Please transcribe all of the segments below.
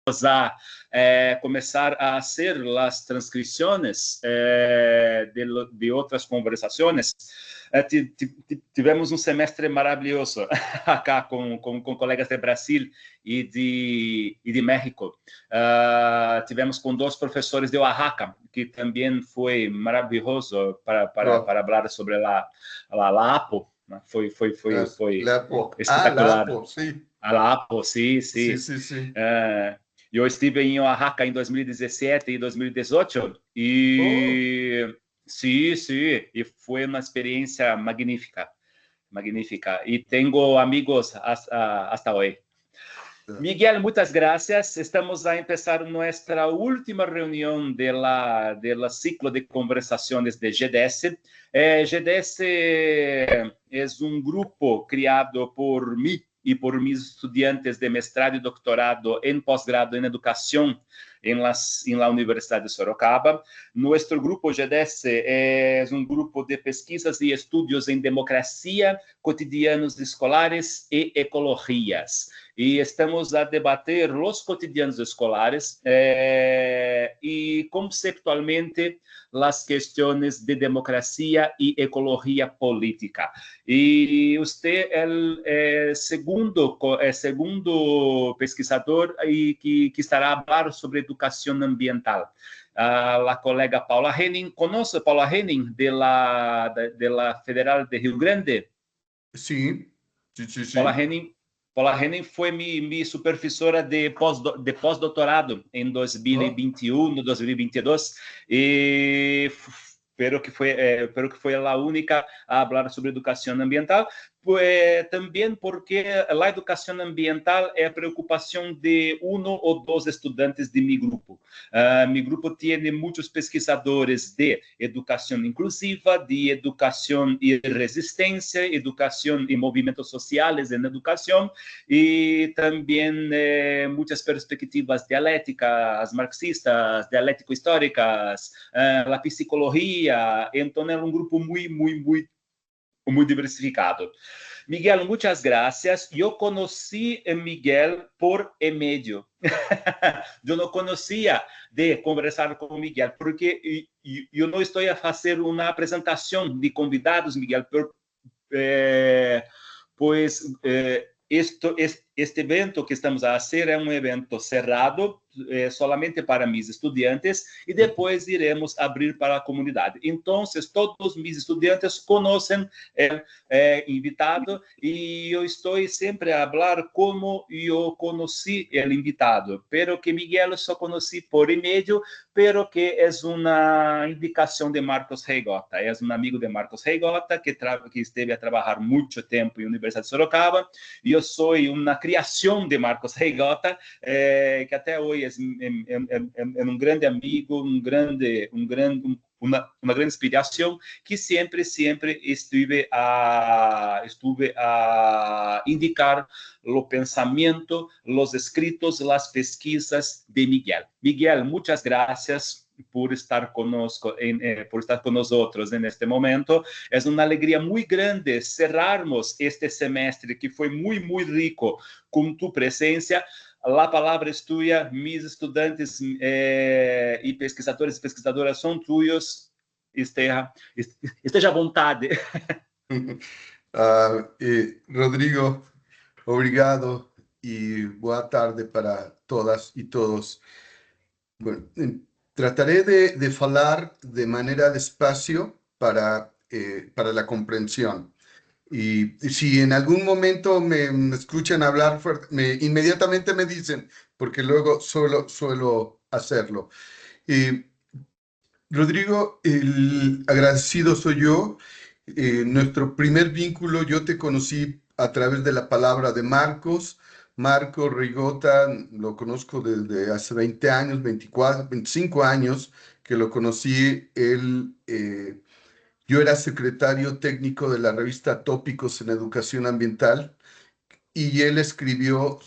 a comenzar a hacer las transcripciones de otras conversaciones. Tivemos um semestre maravilhoso acá com colegas de Brasil e de México. Tivemos com 2 professores de Oaxaca, que também foi maravilhoso para falar sobre a APO. Foi espetacular. La APO, sí. A la APO, sim. Sí, sí, sí. Eu estive em Oaxaca em 2017 e 2018 e sim, e foi uma experiência magnífica. E tenho amigos hasta hoje. Miguel, muchas gracias. Estamos a empezar nuestra última reunión del ciclo de conversaciones de GDS. GDS es un grupo creado por mí y por mis estudiantes de mestrado y doctorado en posgrado en educación en la Universidad de Sorocaba. Nuestro grupo GDS es un grupo de pesquisas y estudios en democracia, cotidianos escolares y ecologías. E estamos a debater os cotidianos escolares e conceptualmente as questões de democracia e ecologia política. E você é segundo pesquisador e que estará a falar sobre educação ambiental. A colega Paula Henning, conhece Paula Henning de la Federal de Rio Grande? Sí. Paula Henning foi minha supervisora de pós-doutorado em 2021, 2022, e pero que foi a única a falar sobre educação ambiental, também porque a educação ambiental é a preocupação de um ou dois estudantes de meu grupo. Meu grupo tem muitos pesquisadores de educação inclusiva, de educação e resistência, educação e movimentos sociais em educação, e também muitas perspectivas dialéticas, marxistas, dialético-históricas, a psicologia. Então, é um grupo muito diversificado. Miguel, muchas gracias. Eu conheci Miguel por e-mail. Eu não conhecia de conversar com Miguel, porque eu não estou a fazer uma apresentação de convidados, Miguel, pois este evento que estamos a fazer é um evento cerrado, solamente para mis estudiantes, e depois iremos abrir para a comunidade. Então, todos mis estudiantes conhecem o invitado, e eu estou sempre a falar como eu conheci o invitado, pero que Miguel só conheci por e-mail, pero que é uma indicação de Marcos Reigota. É um amigo de Marcos Reigota, que esteve a trabalhar muito tempo em Universidade de Sorocaba, e eu sou uma criação de Marcos Reigota, que até hoje é um grande amigo, uma grande inspiração, que sempre estuve a indicar o pensamento, os escritos, as pesquisas de Miguel. Miguel, muitas gracias por estar conosco, por estar com nós neste momento. É uma alegria muito grande cerrarmos este semestre que foi muito rico com tu presença. A palavra é tua, mis estudantes e pesquisadores e pesquisadoras são tuyos. Esteja à vontade. Rodrigo, obrigado e boa tarde para todas e todos. Bueno, trataré de falar de maneira despacio para la comprensión. Y si en algún momento me escuchan hablar fuerte, inmediatamente me dicen, porque luego suelo hacerlo. Rodrigo, el agradecido soy yo. Nuestro primer vínculo, yo te conocí a través de la palabra de Marcos. Marcos Reigota, lo conozco desde hace 20 años, 24, 25 años que lo conocí. Yo era secretario técnico de la revista Tópicos en Educación Ambiental y él escribió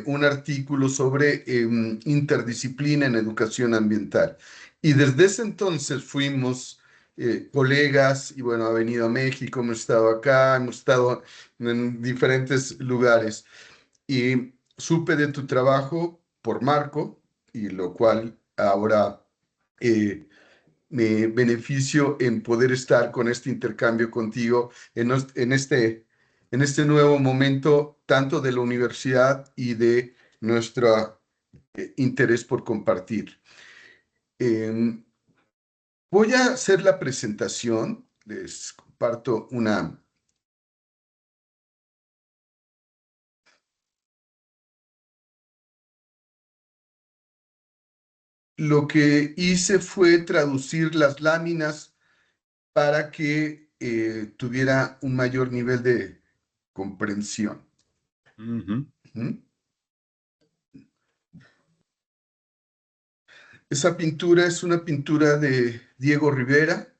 un artículo sobre interdisciplina en educación ambiental. Y desde ese entonces fuimos colegas y bueno, ha venido a México, hemos estado acá, hemos estado en diferentes lugares. Y supe de tu trabajo por Marco, y lo cual ahora me beneficio en poder estar con este intercambio contigo en este nuevo momento, tanto de la universidad y de nuestro interés por compartir. Voy a hacer la presentación, les comparto una... Lo que hice fue traducir las láminas para que tuviera un mayor nivel de comprensión. Uhum. ¿Mm? Esa pintura es una pintura de Diego Rivera.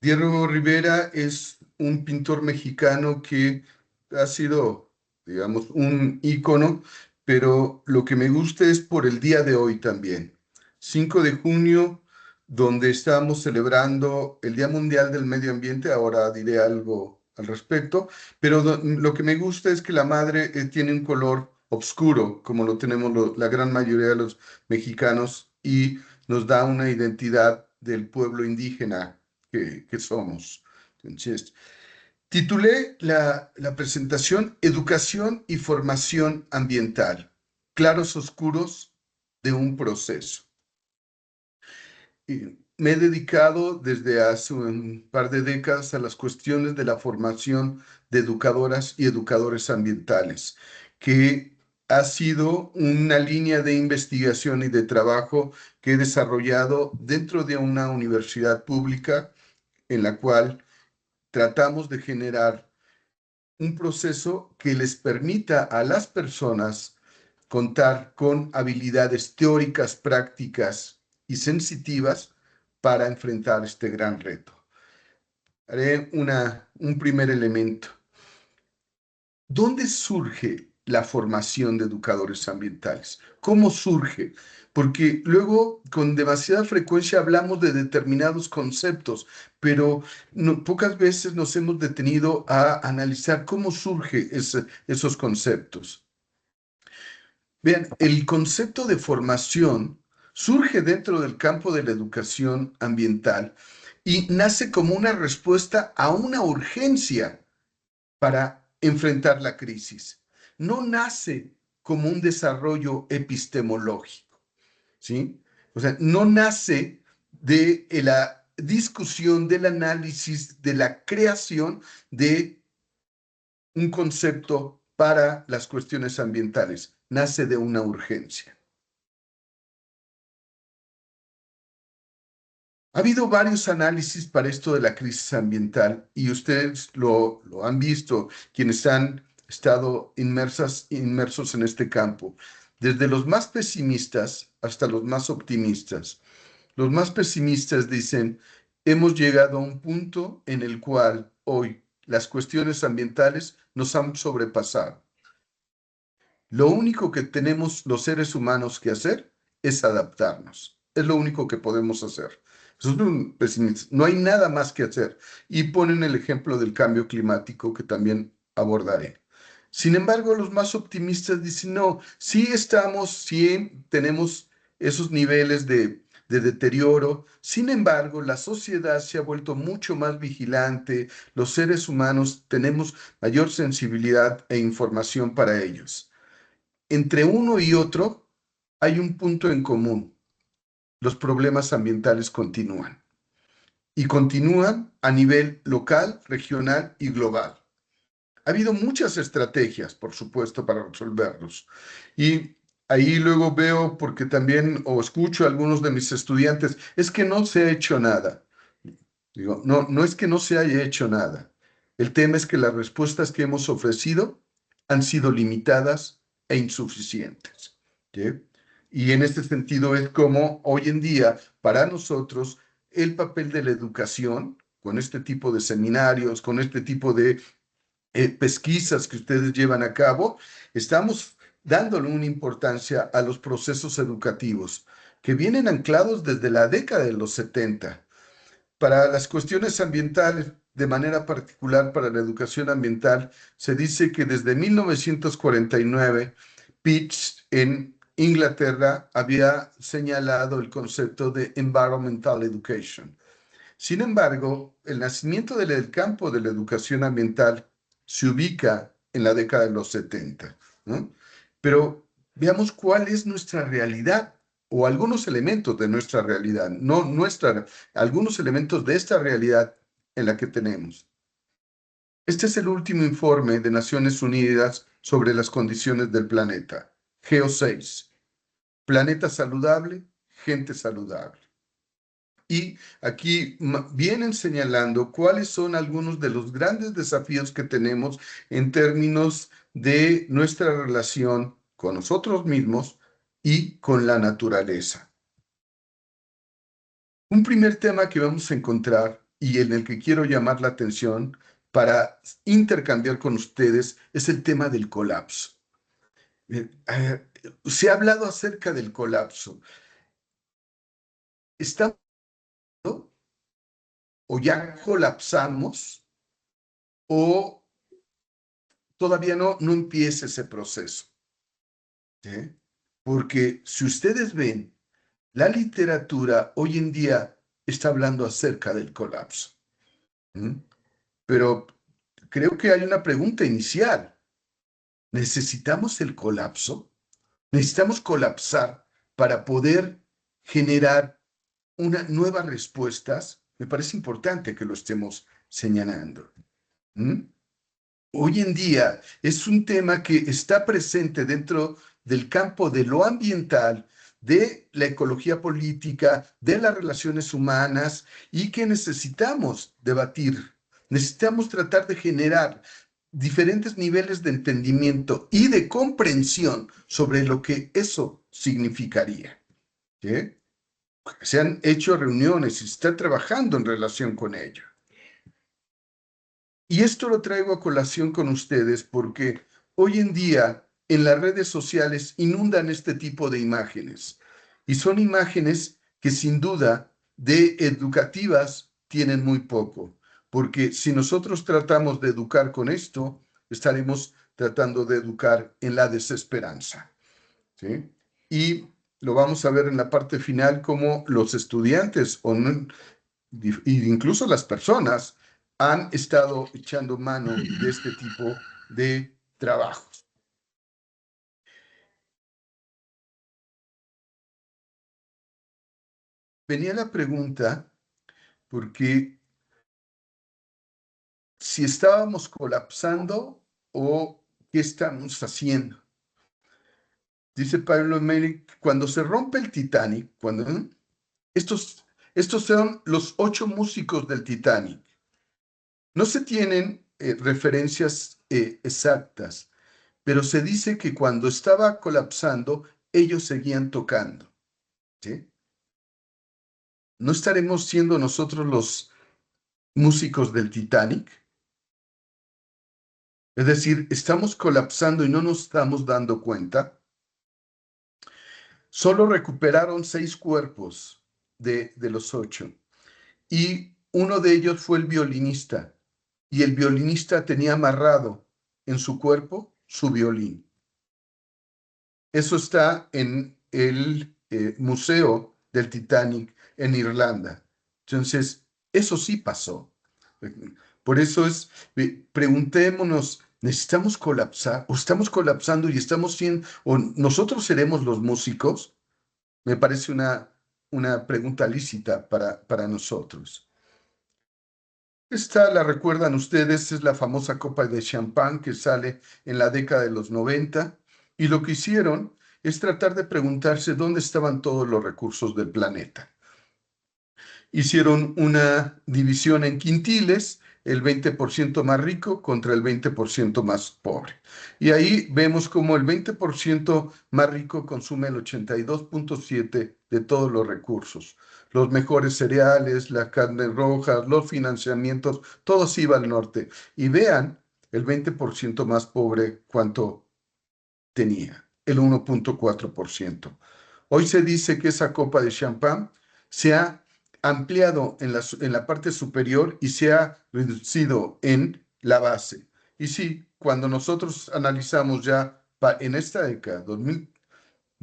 Diego Rivera es un pintor mexicano que ha sido, digamos, un ícono, pero lo que me gusta es por el día de hoy también. 5 de junio, donde estamos celebrando el Día Mundial del Medio Ambiente, ahora diré algo al respecto, pero lo que me gusta es que la madre tiene un color oscuro, como lo tenemos la gran mayoría de los mexicanos, y nos da una identidad del pueblo indígena que somos. Entonces, titulé la presentación Educación y Formación Ambiental, claros oscuros de un proceso. Y me he dedicado desde hace un par de décadas a las cuestiones de la formación de educadoras y educadores ambientales, que ha sido una línea de investigación y de trabajo que he desarrollado dentro de una universidad pública en la cual tratamos de generar un proceso que les permita a las personas contar con habilidades teóricas, prácticas y sensitivas para enfrentar este gran reto. Haré un primer elemento. ¿Dónde surge la formación de educadores ambientales? ¿Cómo surge? Porque luego con demasiada frecuencia hablamos de determinados conceptos, pero pocas veces nos hemos detenido a analizar cómo surgen esos conceptos. Vean, el concepto de formación surge dentro del campo de la educación ambiental y nace como una respuesta a una urgencia para enfrentar la crisis. No nace como un desarrollo epistemológico, ¿sí? O sea, no nace de la discusión, del análisis, de la creación de un concepto para las cuestiones ambientales. Nace de una urgencia. Ha habido varios análisis para esto de la crisis ambiental y ustedes lo han visto, quienes han estado inmersos en este campo, desde los más pesimistas hasta los más optimistas. Los más pesimistas dicen, hemos llegado a un punto en el cual hoy las cuestiones ambientales nos han sobrepasado. Lo único que tenemos los seres humanos que hacer es adaptarnos. Es lo único que podemos hacer. Son pesimistas. No hay nada más que hacer. Y ponen el ejemplo del cambio climático que también abordaré. Sin embargo, los más optimistas dicen, no, sí tenemos esos niveles de deterioro. Sin embargo, la sociedad se ha vuelto mucho más vigilante. Los seres humanos tenemos mayor sensibilidad e información para ellos. Entre uno y otro hay un punto en común. Los problemas ambientales continúan. Y continúan a nivel local, regional y global. Ha habido muchas estrategias, por supuesto, para resolverlos. Y ahí luego veo, porque también, o escucho a algunos de mis estudiantes, es que no se ha hecho nada. Digo, no, no es que no se haya hecho nada. El tema es que las respuestas que hemos ofrecido han sido limitadas e insuficientes. ¿Sí? Y en este sentido es como hoy en día, para nosotros, el papel de la educación, con este tipo de seminarios, con este tipo de pesquisas que ustedes llevan a cabo, estamos dándole una importancia a los procesos educativos que vienen anclados desde la década de los 70. Para las cuestiones ambientales, de manera particular para la educación ambiental, se dice que desde 1949, Pitts, en Inglaterra había señalado el concepto de environmental education. Sin embargo, el nacimiento del campo de la educación ambiental se ubica en la década de los 70, ¿no? Pero veamos cuál es nuestra realidad o algunos elementos de nuestra realidad, no nuestra, algunos elementos de esta realidad en la que tenemos. Este es el último informe de Naciones Unidas sobre las condiciones del planeta, GEO6, planeta saludable, gente saludable. Y aquí vienen señalando cuáles son algunos de los grandes desafíos que tenemos en términos de nuestra relación con nosotros mismos y con la naturaleza. Un primer tema que vamos a encontrar y en el que quiero llamar la atención para intercambiar con ustedes es el tema del colapso. Se ha hablado acerca del colapso. ¿Estamos o ya colapsamos o todavía no empieza ese proceso? ¿Sí? Porque si ustedes ven, la literatura hoy en día está hablando acerca del colapso. ¿Mm? Pero creo que hay una pregunta inicial. ¿Necesitamos el colapso? ¿Necesitamos colapsar para poder generar nuevas respuestas? Me parece importante que lo estemos señalando. ¿Mm? Hoy en día es un tema que está presente dentro del campo de lo ambiental, de la ecología política, de las relaciones humanas y que necesitamos debatir. Necesitamos tratar de generar diferentes niveles de entendimiento y de comprensión sobre lo que eso significaría. ¿Sí? Se han hecho reuniones y se está trabajando en relación con ello. Y esto lo traigo a colación con ustedes porque hoy en día en las redes sociales inundan este tipo de imágenes. Y son imágenes que sin duda de educativas tienen muy poco. Porque si nosotros tratamos de educar con esto, estaremos tratando de educar en la desesperanza. ¿Sí? Y lo vamos a ver en la parte final como los estudiantes o no, incluso las personas han estado echando mano de este tipo de trabajos. Venía la pregunta, porque si estábamos colapsando o qué estamos haciendo. Dice Pablo Meri, cuando se rompe el Titanic, estos son los 8 músicos del Titanic. No se tienen referencias exactas, pero se dice que cuando estaba colapsando, ellos seguían tocando. ¿Sí? ¿No estaremos siendo nosotros los músicos del Titanic? Es decir, estamos colapsando y no nos estamos dando cuenta. Solo recuperaron 6 cuerpos de los 8 y uno de ellos fue el violinista y el violinista tenía amarrado en su cuerpo su violín. Eso está en el Museo del Titanic en Irlanda. Entonces, eso sí pasó. Por eso preguntémonos, ¿necesitamos colapsar? ¿O estamos colapsando y estamos siendo, o nosotros seremos los músicos? Me parece una pregunta lícita para nosotros. Esta la recuerdan ustedes, es la famosa copa de champán que sale en la década de los 90 y lo que hicieron es tratar de preguntarse dónde estaban todos los recursos del planeta. Hicieron una división en quintiles, el 20% más rico contra el 20% más pobre. Y ahí vemos cómo el 20% más rico consume el 82.7% de todos los recursos. Los mejores cereales, la carne roja, los financiamientos, todo se iba al norte. Y vean el 20% más pobre cuánto tenía, el 1.4%. Hoy se dice que esa copa de champán se ha ampliado en la parte superior y se ha reducido en la base. Y sí, cuando nosotros analizamos ya en esta década,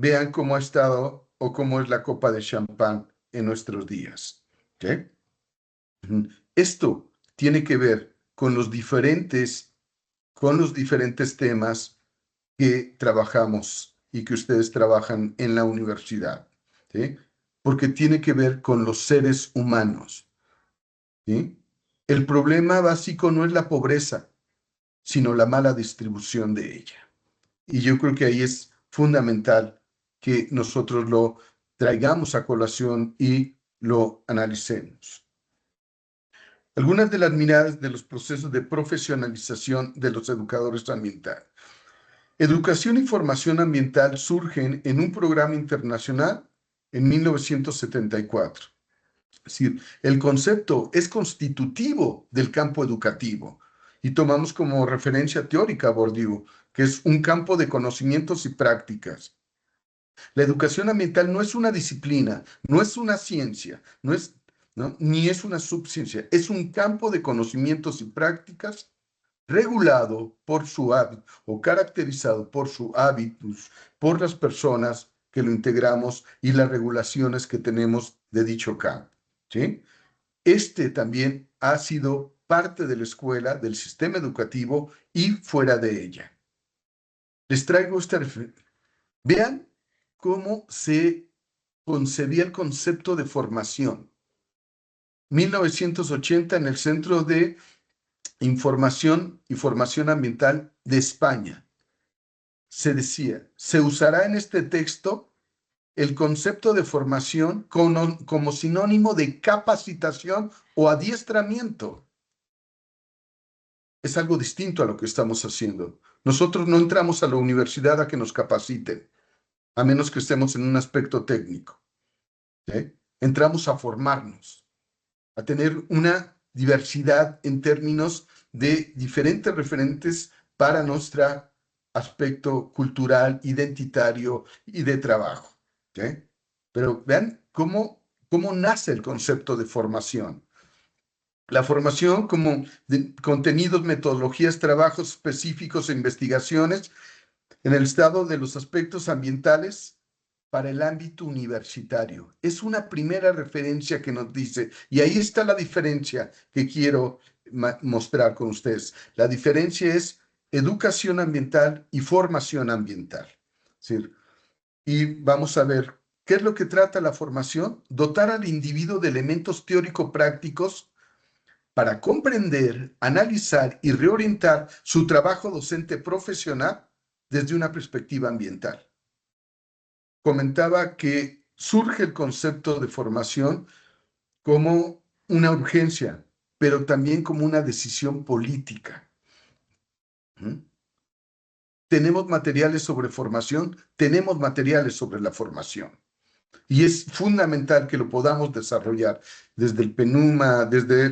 vean cómo ha estado o cómo es la copa de champán en nuestros días. ¿Okay? Esto tiene que ver con los diferentes temas que trabajamos y que ustedes trabajan en la universidad, ¿sí? Porque tiene que ver con los seres humanos, ¿sí? El problema básico no es la pobreza, sino la mala distribución de ella. Y yo creo que ahí es fundamental que nosotros lo traigamos a colación y lo analicemos. Algunas de las miradas de los procesos de profesionalización de los educadores ambientales. Educación y formación ambiental surgen en un programa internacional en 1974. Es decir, el concepto es constitutivo del campo educativo y tomamos como referencia teórica a Bourdieu, que es un campo de conocimientos y prácticas. La educación ambiental no es una disciplina, no es una ciencia, ni es una subciencia, es un campo de conocimientos y prácticas regulado por su hábito o caracterizado por su hábitus, por las personas que lo integramos y las regulaciones que tenemos de dicho campo. ¿Sí? Este también ha sido parte de la escuela, del sistema educativo y fuera de ella. Les traigo esta referencia. Vean cómo se concebía el concepto de formación. 1980 en el Centro de Información y Formación Ambiental de España. Se decía, se usará en este texto el concepto de formación como sinónimo de capacitación o adiestramiento. Es algo distinto a lo que estamos haciendo. Nosotros no entramos a la universidad a que nos capaciten, a menos que estemos en un aspecto técnico. ¿Sí? Entramos a formarnos, a tener una diversidad en términos de diferentes referentes para nuestro aspecto cultural, identitario y de trabajo. ¿Okay? Pero vean cómo nace el concepto de formación. La formación como de contenidos, metodologías, trabajos específicos e investigaciones en el estado de los aspectos ambientales para el ámbito universitario. Es una primera referencia que nos dice, y ahí está la diferencia que quiero mostrar con ustedes. La diferencia es educación ambiental y formación ambiental. ¿Sí? Y vamos a ver, ¿qué es lo que trata la formación? Dotar al individuo de elementos teórico-prácticos para comprender, analizar y reorientar su trabajo docente profesional desde una perspectiva ambiental. Comentaba que surge el concepto de formación como una urgencia, pero también como una decisión política. Tenemos materiales sobre formación, tenemos materiales sobre la formación. Y es fundamental que lo podamos desarrollar desde el PENUMA, desde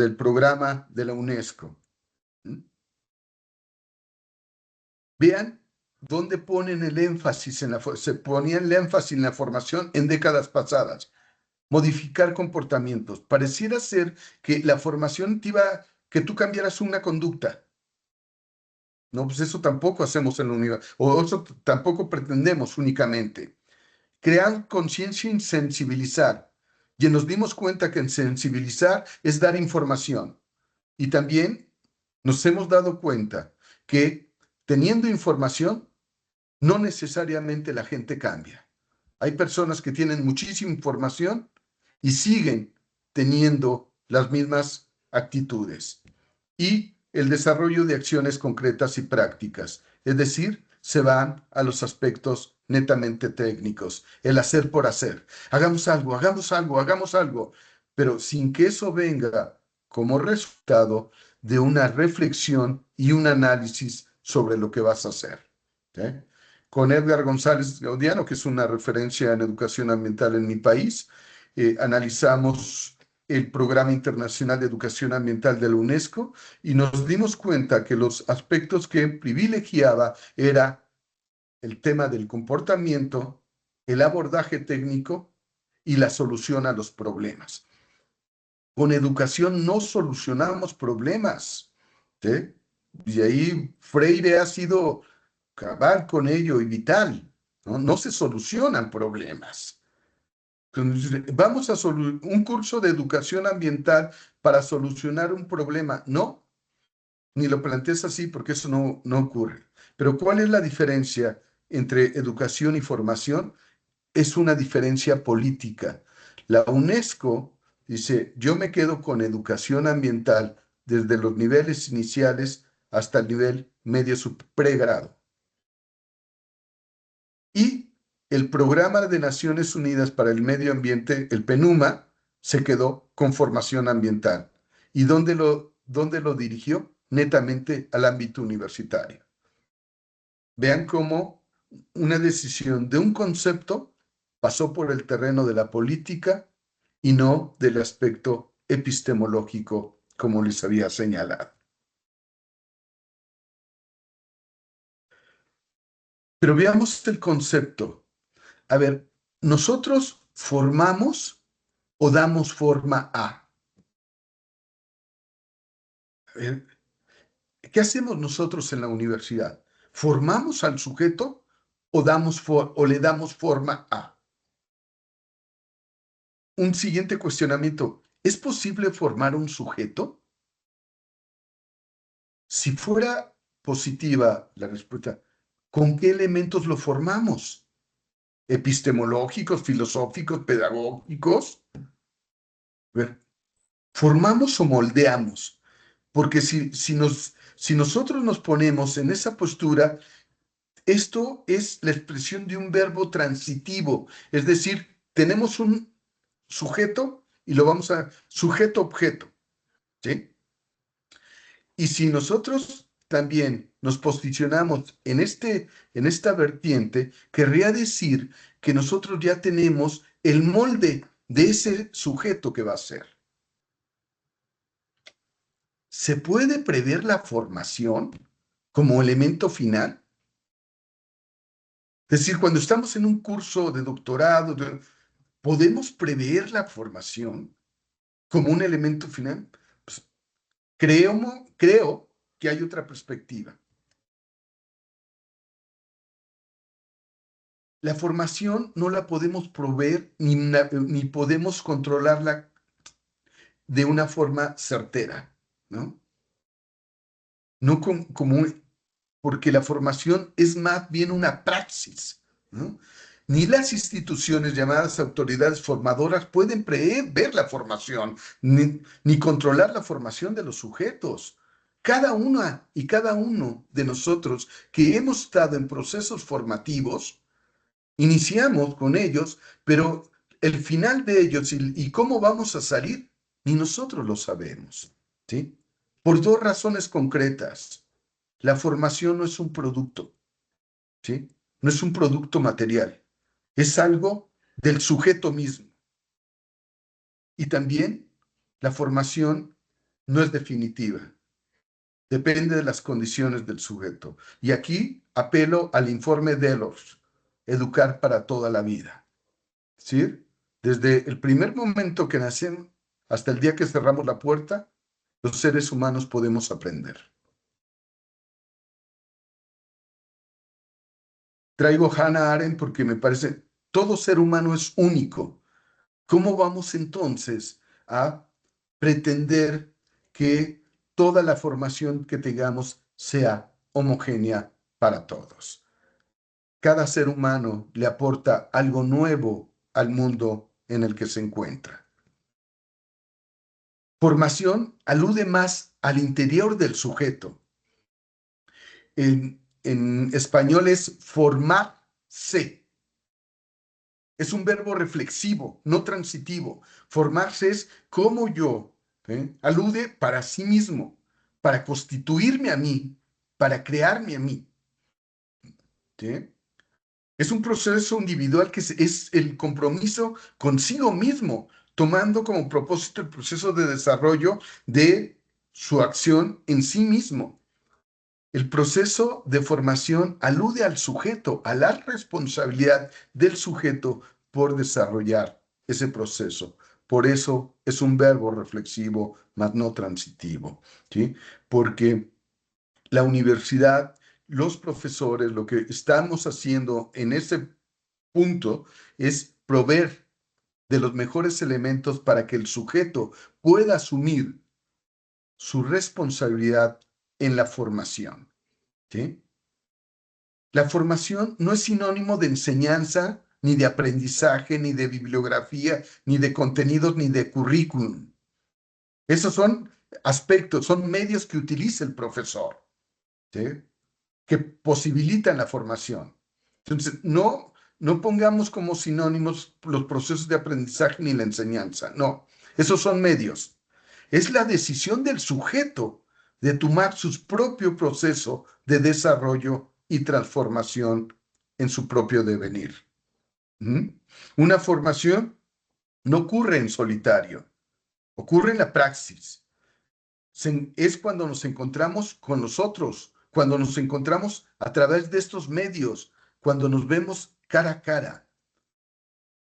el programa de la UNESCO. Vean dónde ponen el énfasis se ponía el énfasis en la formación en décadas pasadas. Modificar comportamientos. Pareciera ser que la formación te iba que tú cambiaras una conducta. No, pues eso tampoco hacemos en la universidad, o eso tampoco pretendemos únicamente. Crear conciencia y sensibilizar. Y nos dimos cuenta que en sensibilizar es dar información. Y también nos hemos dado cuenta que teniendo información, no necesariamente la gente cambia. Hay personas que tienen muchísima información y siguen teniendo las mismas actitudes. Y el desarrollo de acciones concretas y prácticas, es decir, se van a los aspectos netamente técnicos, el hacer por hacer. Hagamos algo, hagamos algo, hagamos algo, pero sin que eso venga como resultado de una reflexión y un análisis sobre lo que vas a hacer. ¿Okay? Con Edgar González Gaudiano, que es una referencia en educación ambiental en mi país, analizamos el Programa Internacional de Educación Ambiental de la UNESCO y nos dimos cuenta que los aspectos que privilegiaba era el tema del comportamiento, el abordaje técnico y la solución a los problemas. Con educación no solucionamos problemas, ¿sí? Y ahí Freire ha sido cabal con ello y vital. ¿no? No se solucionan problemas. Entonces, vamos a un curso de educación ambiental para solucionar un problema. No, ni lo plantees así porque eso no ocurre. Pero ¿cuál es la diferencia entre educación y formación? Es una diferencia política. La UNESCO dice, yo me quedo con educación ambiental desde los niveles iniciales hasta el nivel medio pregrado. Y el Programa de Naciones Unidas para el Medio Ambiente, el PNUMA, se quedó con formación ambiental. ¿Y dónde lo dirigió? Netamente al ámbito universitario. Vean cómo una decisión de un concepto pasó por el terreno de la política y no del aspecto epistemológico, como les había señalado. Pero veamos el concepto. A ver, ¿nosotros formamos o damos forma a? A ver, ¿qué hacemos nosotros en la universidad? ¿Formamos al sujeto o le damos forma a? Un siguiente cuestionamiento. ¿Es posible formar un sujeto? Si fuera positiva la respuesta, ¿con qué elementos lo formamos? ¿Epistemológicos, filosóficos, pedagógicos? A ver, ¿formamos o moldeamos? Porque si nosotros nos ponemos en esa postura, esto es la expresión de un verbo transitivo, es decir, tenemos un sujeto y lo vamos a sujeto-objeto, ¿sí? Y si nosotros también nos posicionamos en esta vertiente, querría decir que nosotros ya tenemos el molde de ese sujeto que va a ser. ¿Se puede prever la formación como elemento final? Es decir, cuando estamos en un curso de doctorado, ¿podemos prever la formación como un elemento final? Pues, creo que hay otra perspectiva. La formación no la podemos proveer ni podemos controlarla de una forma certera, ¿no? No porque la formación es más bien una praxis, ¿no? Ni las instituciones llamadas autoridades formadoras pueden prever la formación, ni controlar la formación de los sujetos. Cada una y cada uno de nosotros que hemos estado en procesos formativos, iniciamos con ellos, pero el final de ellos y cómo vamos a salir, ni nosotros lo sabemos, ¿sí? Por dos razones concretas. La formación no es un producto, ¿sí? No es un producto material, es algo del sujeto mismo. Y también la formación no es definitiva, depende de las condiciones del sujeto. Y aquí apelo al informe Delos, Educar para toda la vida. ¿Sí? Desde el primer momento que nacemos hasta el día que cerramos la puerta, los seres humanos podemos aprender. Traigo Hannah Arendt porque me parece, todo ser humano es único. ¿Cómo vamos entonces a pretender que toda la formación que tengamos sea homogénea para todos? Cada ser humano le aporta algo nuevo al mundo en el que se encuentra. Formación alude más al interior del sujeto. En español es formarse. Es un verbo reflexivo, no transitivo. Formarse es como yo, alude para sí mismo, para constituirme a mí, para crearme a mí. ¿Sí? Es un proceso individual que es el compromiso consigo mismo, tomando como propósito el proceso de desarrollo de su acción en sí mismo. El proceso de formación alude al sujeto, a la responsabilidad del sujeto por desarrollar ese proceso. Por eso es un verbo reflexivo, más no transitivo, ¿sí? Porque la universidad los profesores, lo que estamos haciendo en ese punto es proveer de los mejores elementos para que el sujeto pueda asumir su responsabilidad en la formación, ¿sí? La formación no es sinónimo de enseñanza, ni de aprendizaje, ni de bibliografía, ni de contenidos, ni de currículum. Esos son aspectos, son medios que utiliza el profesor, ¿sí? Que posibilitan la formación. Entonces, no pongamos como sinónimos los procesos de aprendizaje ni la enseñanza. No, esos son medios. Es la decisión del sujeto de tomar su propio proceso de desarrollo y transformación en su propio devenir. ¿Mm? Una formación no ocurre en solitario, ocurre en la praxis. Es cuando nos encontramos con nosotros, cuando nos encontramos a través de estos medios, cuando nos vemos cara a cara,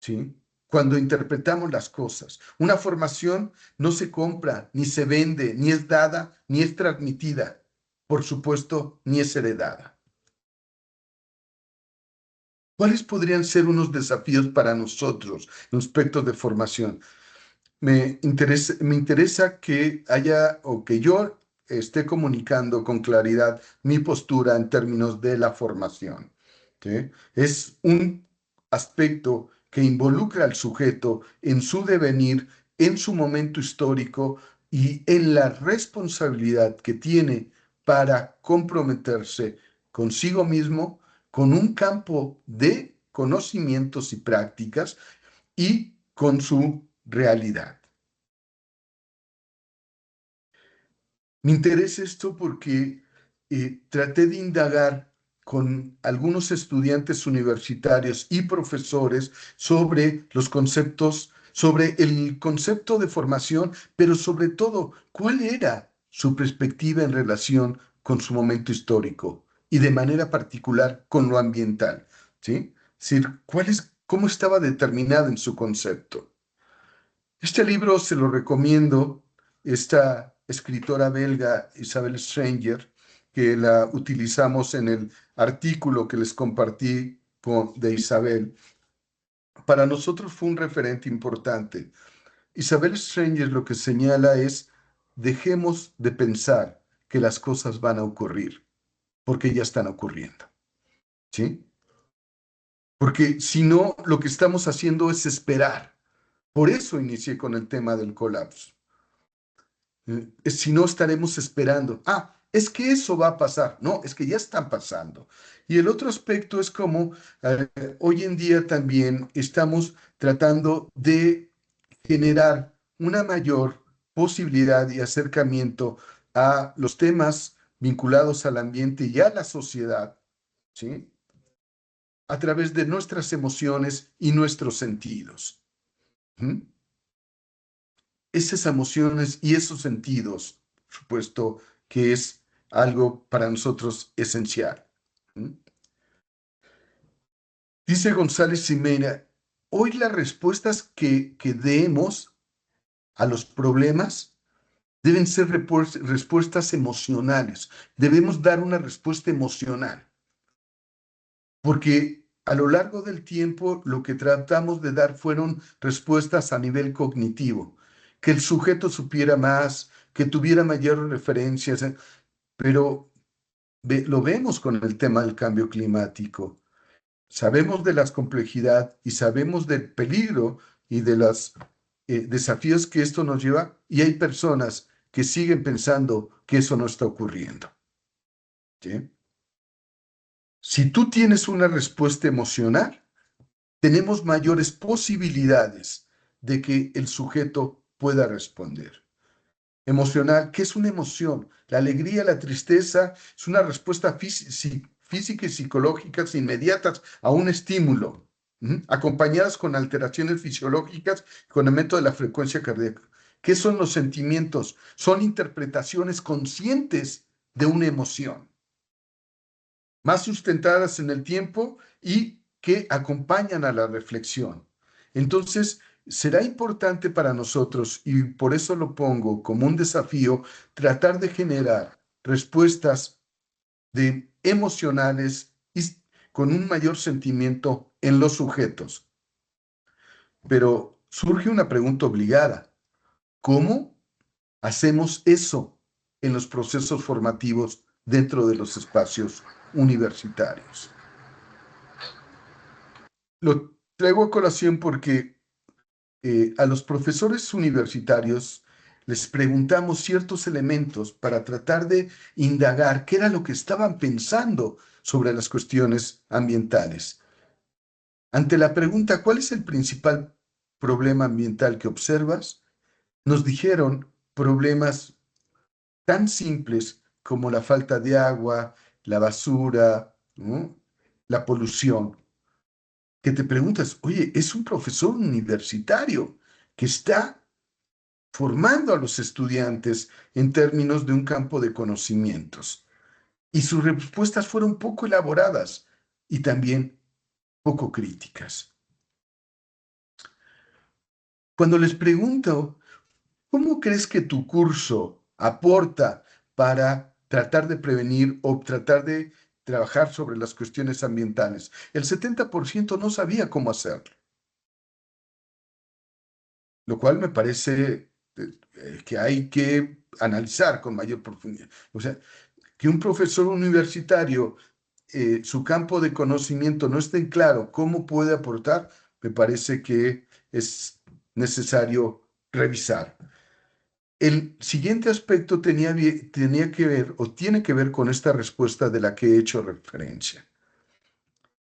¿sí? Cuando interpretamos las cosas. Una formación no se compra, ni se vende, ni es dada, ni es transmitida. Por supuesto, ni es heredada. ¿Cuáles podrían ser unos desafíos para nosotros en aspectos de formación? Me interesa que haya o que yo esté comunicando con claridad mi postura en términos de la formación, ¿sí? Es un aspecto que involucra al sujeto en su devenir, en su momento histórico y en la responsabilidad que tiene para comprometerse consigo mismo con un campo de conocimientos y prácticas y con su realidad. Me interesa esto porque traté de indagar con algunos estudiantes universitarios y profesores sobre los conceptos, sobre el concepto de formación, pero sobre todo, cuál era su perspectiva en relación con su momento histórico y de manera particular con lo ambiental, ¿sí? Es decir, cómo estaba determinado en su concepto. Este libro se lo recomiendo, esta escritora belga Isabel Stranger, que la utilizamos en el artículo que les compartí de Isabel. Para nosotros fue un referente importante. Isabel Stranger lo que señala es, dejemos de pensar que las cosas van a ocurrir, porque ya están ocurriendo, ¿sí? Porque si no, lo que estamos haciendo es esperar. Por eso inicié con el tema del colapso. Si no, estaremos esperando. Ah, es que eso va a pasar. No, es que ya están pasando. Y el otro aspecto es como hoy en día también estamos tratando de generar una mayor posibilidad y acercamiento a los temas vinculados al ambiente y a la sociedad, ¿sí? A través de nuestras emociones y nuestros sentidos. ¿Mm? Esas emociones y esos sentidos, por supuesto, que es algo para nosotros esencial. ¿Mm? Dice González Cimeira, hoy las respuestas que demos a los problemas deben ser respuestas emocionales. Debemos dar una respuesta emocional, porque a lo largo del tiempo lo que tratamos de dar fueron respuestas a nivel cognitivo, que el sujeto supiera más, que tuviera mayores referencias, pero lo vemos con el tema del cambio climático. Sabemos de la complejidad y sabemos del peligro y de los desafíos que esto nos lleva, y hay personas que siguen pensando que eso no está ocurriendo, ¿sí? Si tú tienes una respuesta emocional, tenemos mayores posibilidades de que el sujeto pueda responder. Emocional, ¿qué es una emoción? La alegría, la tristeza, es una respuesta física y psicológica inmediatas a un estímulo, acompañadas con alteraciones fisiológicas, con aumento de la frecuencia cardíaca. ¿Qué son los sentimientos? Son interpretaciones conscientes de una emoción, más sustentadas en el tiempo y que acompañan a la reflexión. Entonces, será importante para nosotros, y por eso lo pongo como un desafío, tratar de generar respuestas de emocionales y con un mayor sentimiento en los sujetos. Pero surge una pregunta obligada. ¿Cómo hacemos eso en los procesos formativos dentro de los espacios universitarios? Lo traigo a colación porque a los profesores universitarios les preguntamos ciertos elementos para tratar de indagar qué era lo que estaban pensando sobre las cuestiones ambientales. Ante la pregunta, ¿cuál es el principal problema ambiental que observas? Nos dijeron problemas tan simples como la falta de agua, la basura, ¿no? La polución, que te preguntas, oye, es un profesor universitario que está formando a los estudiantes en términos de un campo de conocimientos. Y sus respuestas fueron poco elaboradas y también poco críticas. Cuando les pregunto, ¿cómo crees que tu curso aporta para tratar de prevenir o tratar de trabajar sobre las cuestiones ambientales? El 70% no sabía cómo hacerlo, lo cual me parece que hay que analizar con mayor profundidad. O sea, que un profesor universitario, su campo de conocimiento no esté claro cómo puede aportar, me parece que es necesario revisar. El siguiente aspecto tenía que ver o tiene que ver con esta respuesta de la que he hecho referencia.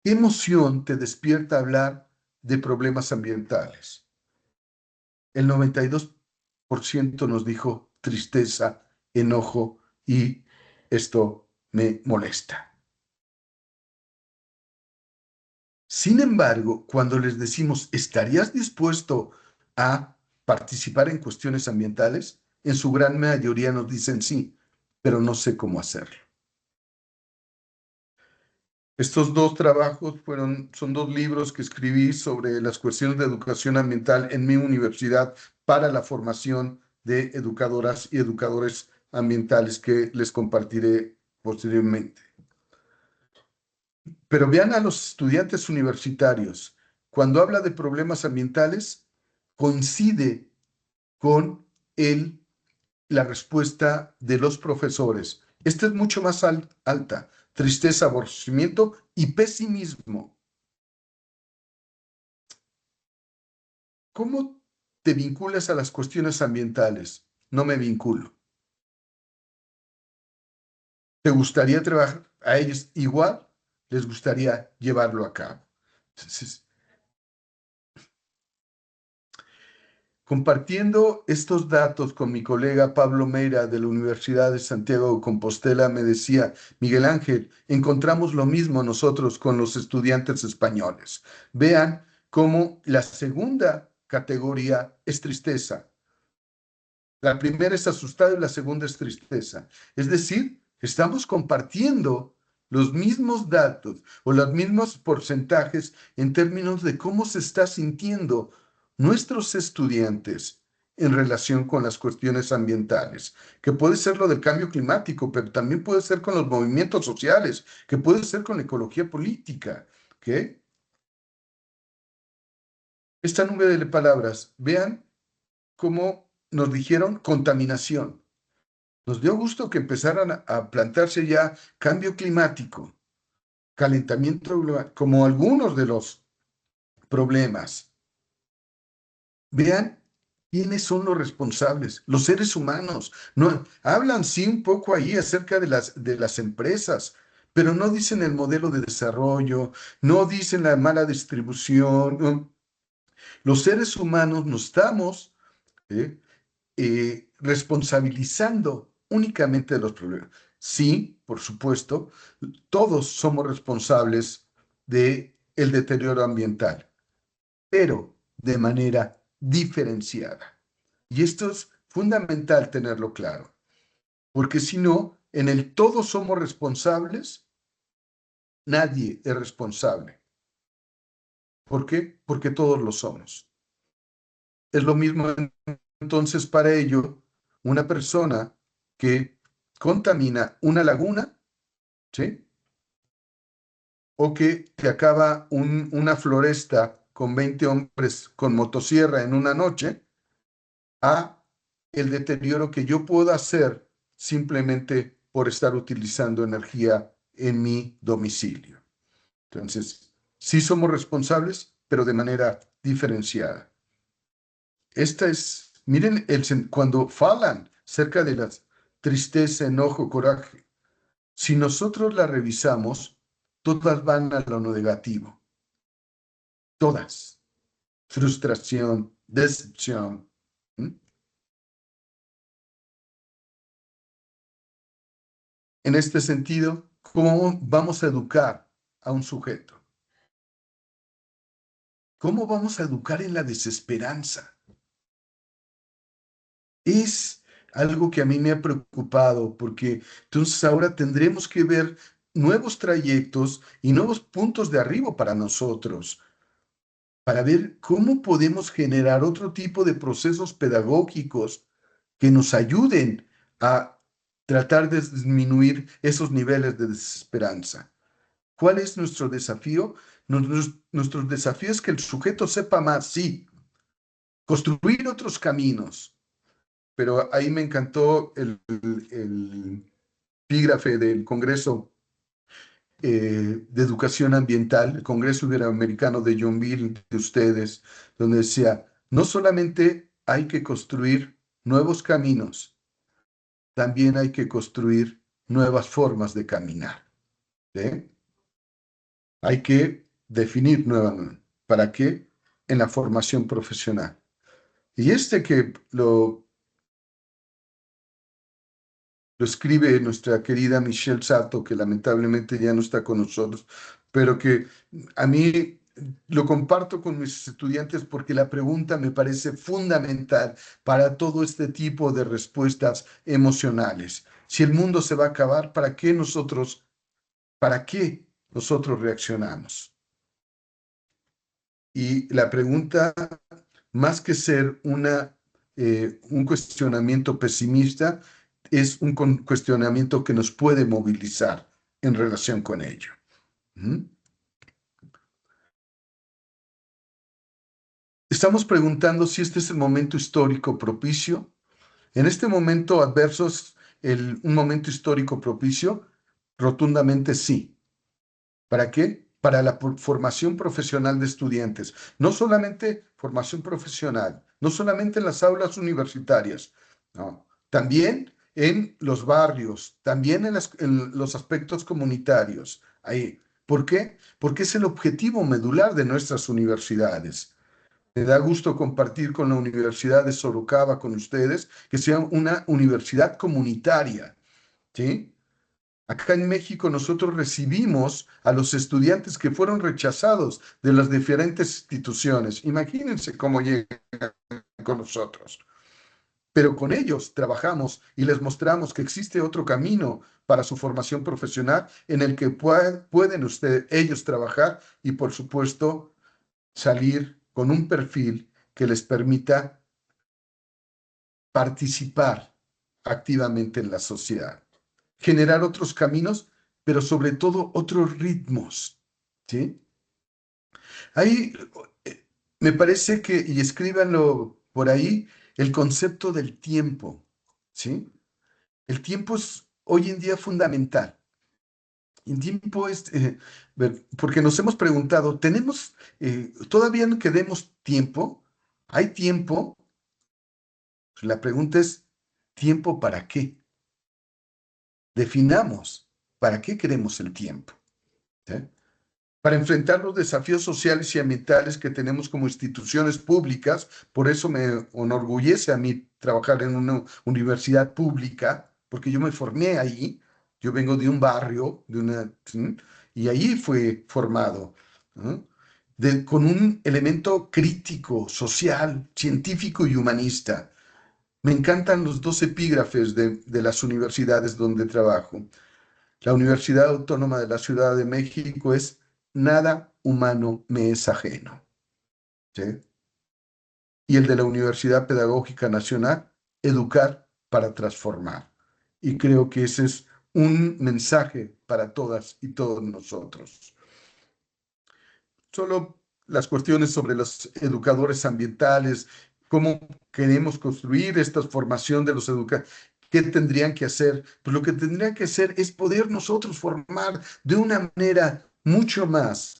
¿Qué emoción te despierta hablar de problemas ambientales? El 92% nos dijo tristeza, enojo y esto me molesta. Sin embargo, cuando les decimos, ¿estarías dispuesto a participar en cuestiones ambientales? En su gran mayoría nos dicen sí, pero no sé cómo hacerlo. Estos dos trabajos son dos libros que escribí sobre las cuestiones de educación ambiental en mi universidad para la formación de educadoras y educadores ambientales que les compartiré posteriormente. Pero vean a los estudiantes universitarios. Cuando habla de problemas ambientales, coincide con la respuesta de los profesores. Esta es mucho más alta. Tristeza, aborrecimiento y pesimismo. ¿Cómo te vinculas a las cuestiones ambientales? No me vinculo. ¿Te gustaría trabajar a ellos igual? ¿Les gustaría llevarlo a cabo? Entonces, compartiendo estos datos con mi colega Pablo Meira de la Universidad de Santiago de Compostela, me decía, Miguel Ángel, encontramos lo mismo nosotros con los estudiantes españoles. Vean cómo la segunda categoría es tristeza. La primera es asustado y la segunda es tristeza. Es decir, estamos compartiendo los mismos datos o los mismos porcentajes en términos de cómo se está sintiendo nuestros estudiantes en relación con las cuestiones ambientales, que puede ser lo del cambio climático, pero también puede ser con los movimientos sociales, que puede ser con la ecología política. ¿Okay? Esta nube de palabras, vean cómo nos dijeron contaminación. Nos dio gusto que empezaran a plantearse ya cambio climático, calentamiento global, como algunos de los problemas. Vean quiénes son los responsables, los seres humanos. No, hablan sí un poco ahí acerca de las empresas, pero no dicen el modelo de desarrollo, no dicen la mala distribución. ¿No? Los seres humanos nos estamos responsabilizando únicamente de los problemas. Sí, por supuesto, todos somos responsables del deterioro ambiental, pero de manera diferenciada. Y esto es fundamental tenerlo claro, porque si no, en el todos somos responsables, nadie es responsable. ¿Por qué? Porque todos lo somos. Es lo mismo entonces para ello una persona que contamina una laguna, ¿sí? o que te acaba una floresta con 20 hombres con motosierra en una noche, a el deterioro que yo puedo hacer simplemente por estar utilizando energía en mi domicilio. Entonces, sí somos responsables, pero de manera diferenciada. Esta es, miren, cuando falan cerca de la tristeza, enojo, coraje, si nosotros la revisamos, todas van a lo negativo. Todas. Frustración, decepción. ¿Mm? En este sentido, ¿cómo vamos a educar a un sujeto? ¿Cómo vamos a educar en la desesperanza? Es algo que a mí me ha preocupado porque entonces ahora tendremos que ver nuevos trayectos y nuevos puntos de arribo para nosotros, para ver cómo podemos generar otro tipo de procesos pedagógicos que nos ayuden a tratar de disminuir esos niveles de desesperanza. ¿Cuál es nuestro desafío? Nuestro desafío es que el sujeto sepa más, sí, construir otros caminos, pero ahí me encantó el epígrafe del Congreso de Educación Ambiental, el Congreso Iberoamericano de Joinville, de ustedes, donde decía, no solamente hay que construir nuevos caminos, también hay que construir nuevas formas de caminar. ¿Sí? Hay que definir nuevamente. ¿Para qué? En la formación profesional. Y este que lo escribe nuestra querida Michelle Sato, que lamentablemente ya no está con nosotros, pero que a mí lo comparto con mis estudiantes porque la pregunta me parece fundamental para todo este tipo de respuestas emocionales. Si el mundo se va a acabar, para qué nosotros reaccionamos? Y la pregunta, más que ser un cuestionamiento pesimista, es un cuestionamiento que nos puede movilizar en relación con ello. ¿Mm? Estamos preguntando si este es el momento histórico propicio. En este momento adverso es un momento histórico propicio. Rotundamente sí. ¿Para qué? Para la formación profesional de estudiantes. No solamente formación profesional, no solamente en las aulas universitarias, no, también en los barrios, también en los aspectos comunitarios. Ahí. ¿Por qué? Porque es el objetivo medular de nuestras universidades. Me da gusto compartir con la Universidad de Sorocaba, con ustedes, que sea una universidad comunitaria, ¿sí? Acá en México nosotros recibimos a los estudiantes que fueron rechazados de las diferentes instituciones. Imagínense cómo llegan con nosotros. Pero con ellos trabajamos y les mostramos que existe otro camino para su formación profesional en el que pueden ellos trabajar y, por supuesto, salir con un perfil que les permita participar activamente en la sociedad, generar otros caminos, pero sobre todo otros ritmos, ¿sí? Ahí me parece que, y escríbanlo por ahí, el concepto del tiempo, ¿sí? El tiempo es hoy en día fundamental. El tiempo es, porque nos hemos preguntado, todavía no queremos tiempo? ¿Hay tiempo? La pregunta es, ¿tiempo para qué? Definamos para qué queremos el tiempo. ¿Sí? Para enfrentar los desafíos sociales y ambientales que tenemos como instituciones públicas. Por eso me enorgullece a mí trabajar en una universidad pública, porque yo me formé ahí. Yo vengo de un barrio, ¿sí? Y ahí fue formado, ¿no? Con un elemento crítico, social, científico y humanista. Me encantan los dos epígrafes de las universidades donde trabajo. La Universidad Autónoma de la Ciudad de México es nada humano me es ajeno. ¿Sí? Y el de la Universidad Pedagógica Nacional, educar para transformar. Y creo que ese es un mensaje para todas y todos nosotros. solo las cuestiones sobre los educadores ambientales, cómo queremos construir esta formación de los educadores. ¿Qué tendrían que hacer? Pues lo que tendrían que hacer es poder nosotros formar de una manera mucho más.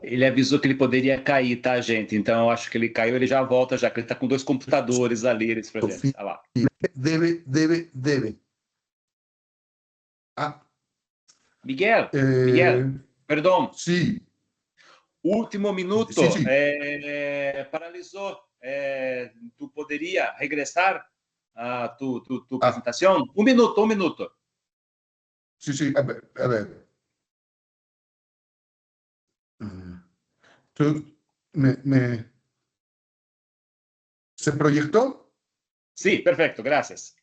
Ele avisou que ele poderia cair, tá, gente? Então eu acho que ele caiu, ele já volta já, que ele tá com dois computadores ali, eles pra gente. Olha lá. Debe. Ah, Miguel, Miguel, perdão. sí, Último minuto, sí. paralisou. Tu poderia regressar a tu Ah, apresentação? Um minuto, um minuto. sí, a ver. Tú- ¿Se proyectó? Sí, perfecto, gracias.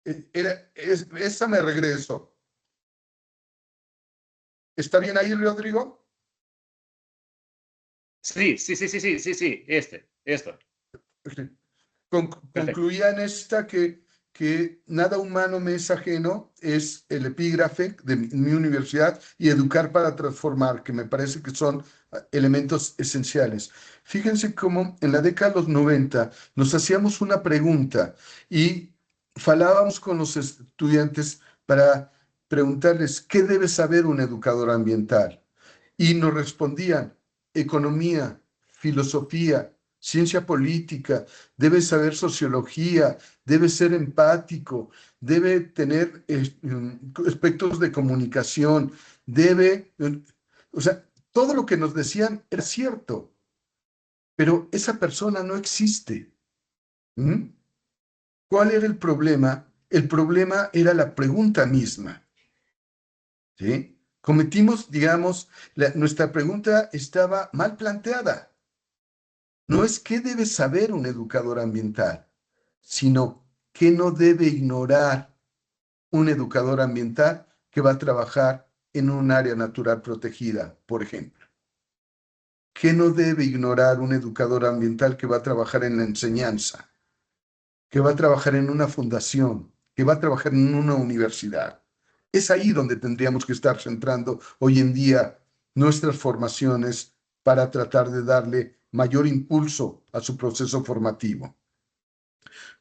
Esa me regreso. ¿Está bien ahí, Rodrigo? Sí, esto. Concluía en esta que nada humano me es ajeno, es el epígrafe de mi universidad y educar para transformar, que me parece que son elementos esenciales. Fíjense cómo en la década de los 90 nos hacíamos una pregunta y falábamos con los estudiantes para preguntarles qué debe saber un educador ambiental. Y nos respondían economía, filosofía, ciencia política, debe saber sociología, debe ser empático, debe tener aspectos de comunicación, o sea, todo lo que nos decían era cierto, pero esa persona no existe. ¿Mm? ¿Cuál era el problema? El problema era la pregunta misma. ¿Sí? Cometimos, digamos, nuestra pregunta estaba mal planteada. No es qué debe saber un educador ambiental, sino qué no debe ignorar un educador ambiental que va a trabajar en un área natural protegida, por ejemplo. ¿Qué no debe ignorar un educador ambiental que va a trabajar en la enseñanza, que va a trabajar en una fundación, que va a trabajar en una universidad? Es ahí donde tendríamos que estar centrando hoy en día nuestras formaciones para tratar de darle mayor impulso a su proceso formativo.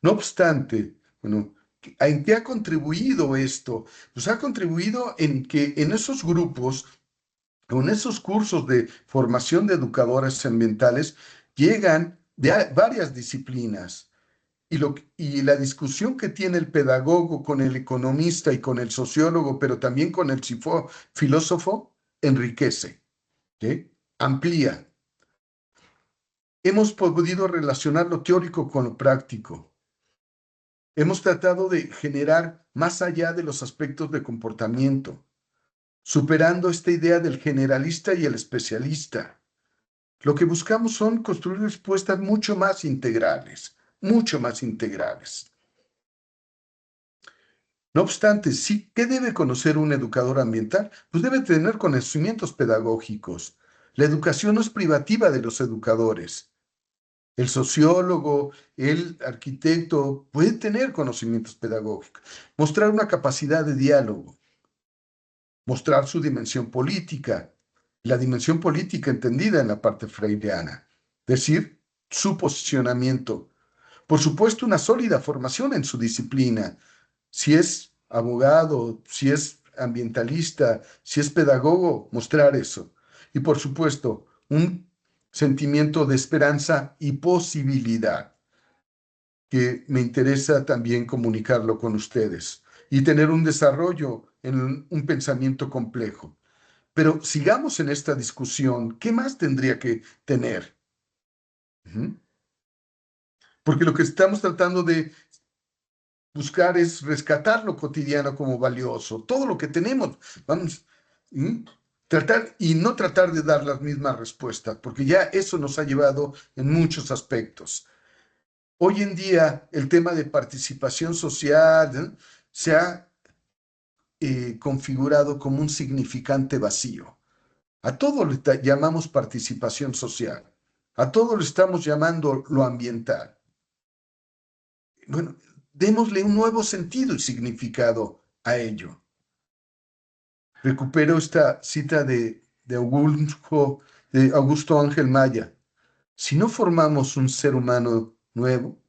No obstante, bueno, ¿en qué ha contribuido esto? Pues ha contribuido en que en esos grupos, con esos cursos de formación de educadores ambientales, llegan de varias disciplinas. Y la discusión que tiene el pedagogo con el economista y con el sociólogo, pero también con el filósofo, enriquece, ¿sí? Amplía. Hemos podido relacionar lo teórico con lo práctico. Hemos tratado de generar más allá de los aspectos de comportamiento, superando esta idea del generalista y el especialista. Lo que buscamos son construir respuestas mucho más integrales, mucho más integrales. No obstante, sí, ¿qué debe conocer un educador ambiental? Pues debe tener conocimientos pedagógicos. La educación no es privativa de los educadores. El sociólogo, el arquitecto puede tener conocimientos pedagógicos, mostrar una capacidad de diálogo, mostrar su dimensión política, la dimensión política entendida en la parte freireana, es decir, su posicionamiento. Por supuesto, una sólida formación en su disciplina. Si es abogado, si es ambientalista, si es pedagogo, mostrar eso. Y por supuesto, un sentimiento de esperanza y posibilidad que me interesa también comunicarlo con ustedes y tener un desarrollo en un pensamiento complejo. Pero sigamos en esta discusión. ¿Qué más tendría que tener? Porque lo que estamos tratando de buscar es rescatar lo cotidiano como valioso, todo lo que tenemos. Vamos, tratar y no tratar de dar las mismas respuestas, porque ya eso nos ha llevado en muchos aspectos. Hoy en día el tema de participación social se ha configurado como un significante vacío. A todo le llamamos participación social. A todo le estamos llamando lo ambiental. Bueno, démosle un nuevo sentido y significado a ello. Recupero esta cita de Augusto Ángel Maya. Si no formamos un ser humano nuevo,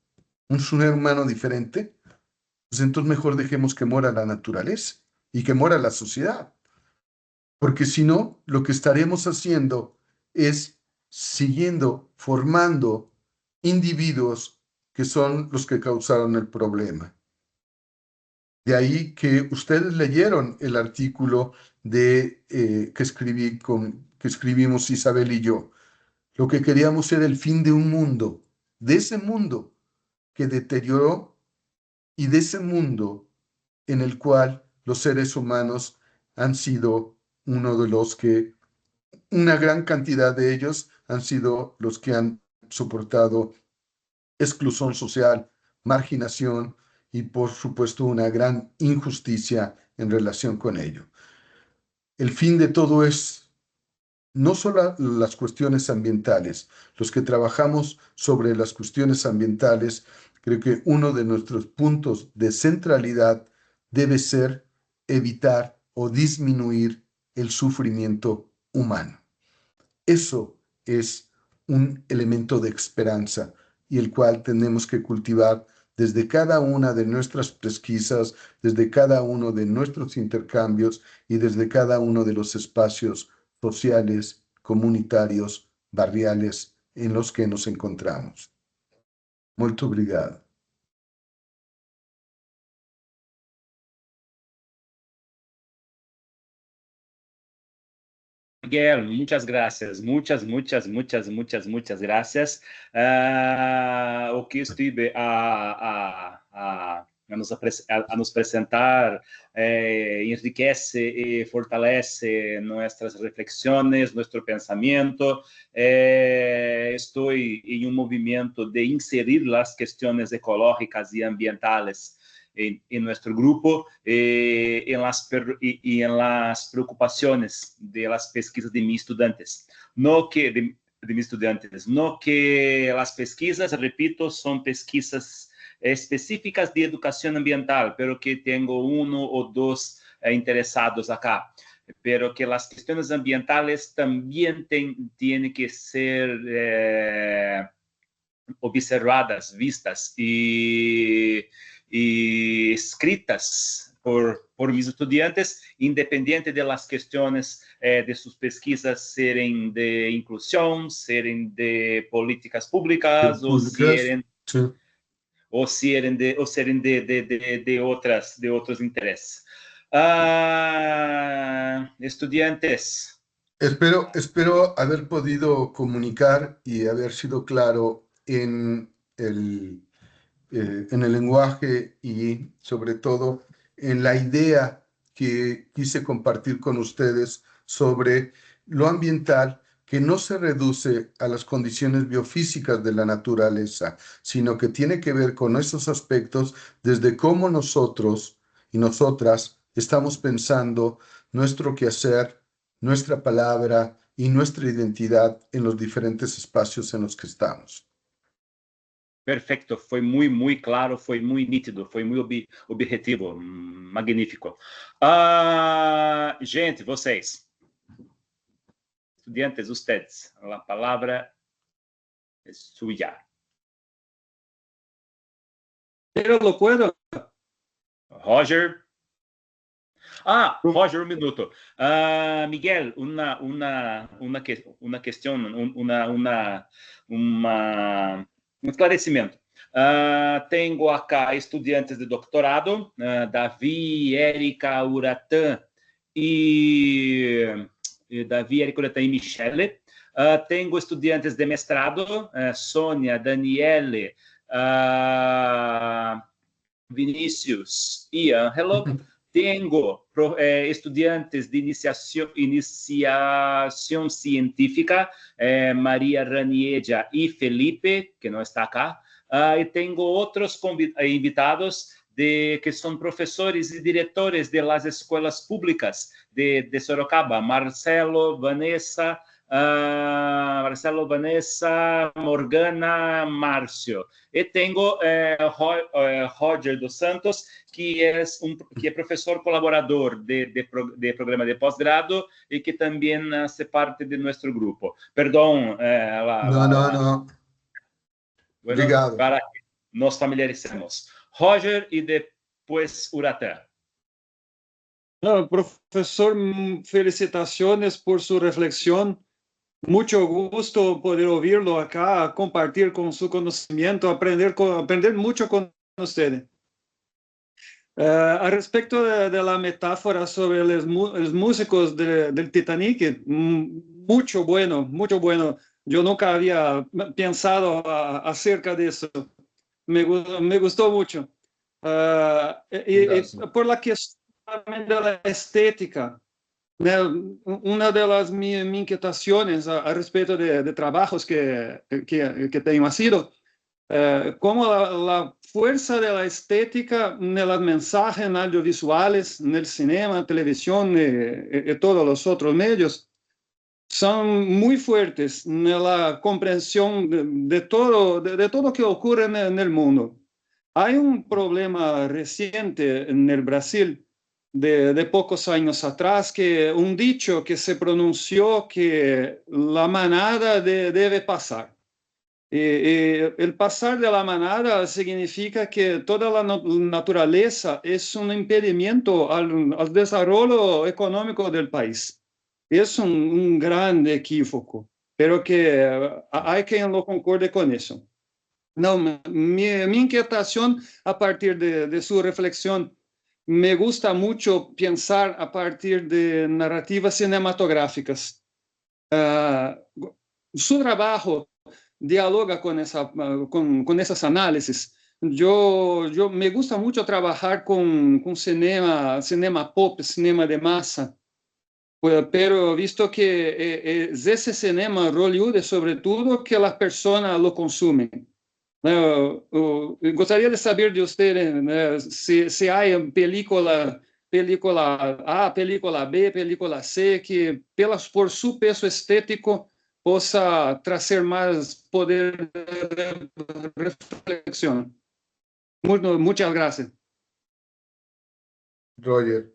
un ser humano diferente, pues entonces mejor dejemos que muera la naturaleza y que muera la sociedad. Porque si no, lo que estaremos haciendo es siguiendo formando individuos que son los que causaron el problema. De ahí que ustedes leyeron el artículo que escribimos Isabel y yo. Lo que queríamos era el fin de un mundo, de ese mundo que deterioró y de ese mundo en el cual los seres humanos han sido uno de los que, una gran cantidad de ellos han sido los que han soportado exclusión social, marginación y por supuesto una gran injusticia en relación con ello. El fin de todo es no solo las cuestiones ambientales. Los que trabajamos sobre las cuestiones ambientales, creo que uno de nuestros puntos de centralidad debe ser evitar o disminuir el sufrimiento humano. Eso es un elemento de esperanza y el cual tenemos que cultivar desde cada una de nuestras pesquisas, desde cada uno de nuestros intercambios y desde cada uno de los espacios sociales, comunitarios, barriales en los que nos encontramos. Muito obrigado. Miguel, muchas gracias, muchas gracias. O que estive a nos apresentar enriquece y fortalece nuestras reflexiones, nuestro pensamiento. Estoy en un movimiento de inserir las cuestiones ecológicas y ambientales en nuestro grupo en las preocupaciones de las pesquisas de mis estudiantes. No que las pesquisas, repito, son pesquisas específicas de educación ambiental, pero que tengo uno o dos interesados acá. Pero que las cuestiones ambientales también tienen que ser observadas, vistas y escritas por mis estudiantes, independiente de las cuestiones de sus pesquisas serem de inclusión, serem de políticas públicas o serem de otros intereses. Estudiantes. Espero haber podido comunicar y haber sido claro en el lenguaje y sobre todo en la idea que quise compartir con ustedes sobre lo ambiental, que no se reduce a las condiciones biofísicas de la naturaleza, sino que tiene que ver con esos aspectos desde cómo nosotros y nosotras estamos pensando nuestro quehacer, nuestra palabra y nuestra identidad en los diferentes espacios en los que estamos. Perfeito, foi muito claro, foi muito nítido, foi muito objetivo, magnífico. Gente, vocês, estudiantes, ustedes, a palavra é suya. Pero lo puedo. Roger. Roger, un minuto. Miguel, una cuestión, un esclarecimiento. Tengo acá estudiantes de doctorado, Davi, Érica, Uratã y Michele. Tengo estudiantes de mestrado, Sônia, Daniele, Vinícius y Ángelo. Tengo estudiantes de iniciación científica, María Raniella y Felipe, que no está acá. Y tengo otros invitados que son profesores y directores de las escuelas públicas de Sorocaba, Marcelo, Vanessa, Morgana, Márcio. E tenho Roger dos Santos, que é professor colaborador de programa de pós-grado e que também hace parte de nosso grupo. Perdão. No. Bueno, Obrigado. para que nos familiaricemos. Roger e depois Uratã. No, profesor, felicitaciones por su reflexión. Mucho gusto poder oírlo acá, compartir con su conocimiento, aprender mucho con usted. A respecto de la metáfora sobre los músicos del Titanic, mucho bueno, mucho bueno. Yo nunca había pensado acerca de eso. Me gustó mucho. Y por la cuestión de la estética, una de las mis inquietaciones a respecto de trabajos que tengo ha sido como la fuerza de la estética en los mensajes audiovisuales, en el cinema, televisión y todos los otros medios son muy fuertes en la comprensión de todo que ocurre en el mundo. Hay un problema reciente en el Brasil de pocos años atrás, que un dicho que se pronunció que la manada debe pasar. El pasar de la manada significa que toda la naturaleza es un impedimento al desarrollo económico del país. Es un gran equívoco, pero que hay quien lo concorde con eso. No, mi inquietación a partir de su reflexión, me gusta mucho pensar a partir de narrativas cinematográficas. Su trabajo dialoga con esas análisis. Yo me gusta mucho trabajar con cinema pop, cinema de masa, pero visto que es ese cinema Hollywood, sobre todo, que las personas lo consumen. Gostaria de saber de usted se hay película A, película B, película C, que por su peso estético possa trazer mais poder de reflexión. Muchas gracias. Roger.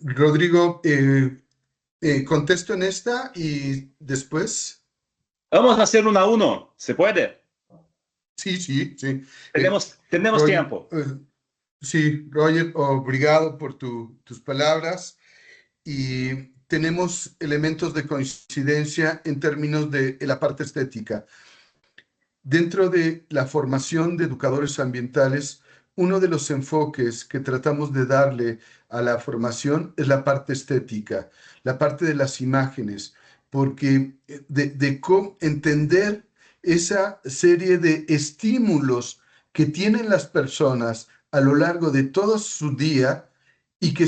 Rodrigo, contesto en esta y después. Vamos a hacer 1 a 1. ¿Se puede? Sí. Tenemos Roger, tiempo. Sí, Roger, obrigado por tus palabras. Y tenemos elementos de coincidencia en términos de la parte estética. Dentro de la formación de educadores ambientales, uno de los enfoques que tratamos de darle a la formación es la parte estética, la parte de las imágenes, porque de cómo entender esa serie de estímulos que tienen las personas a lo largo de todo su día y que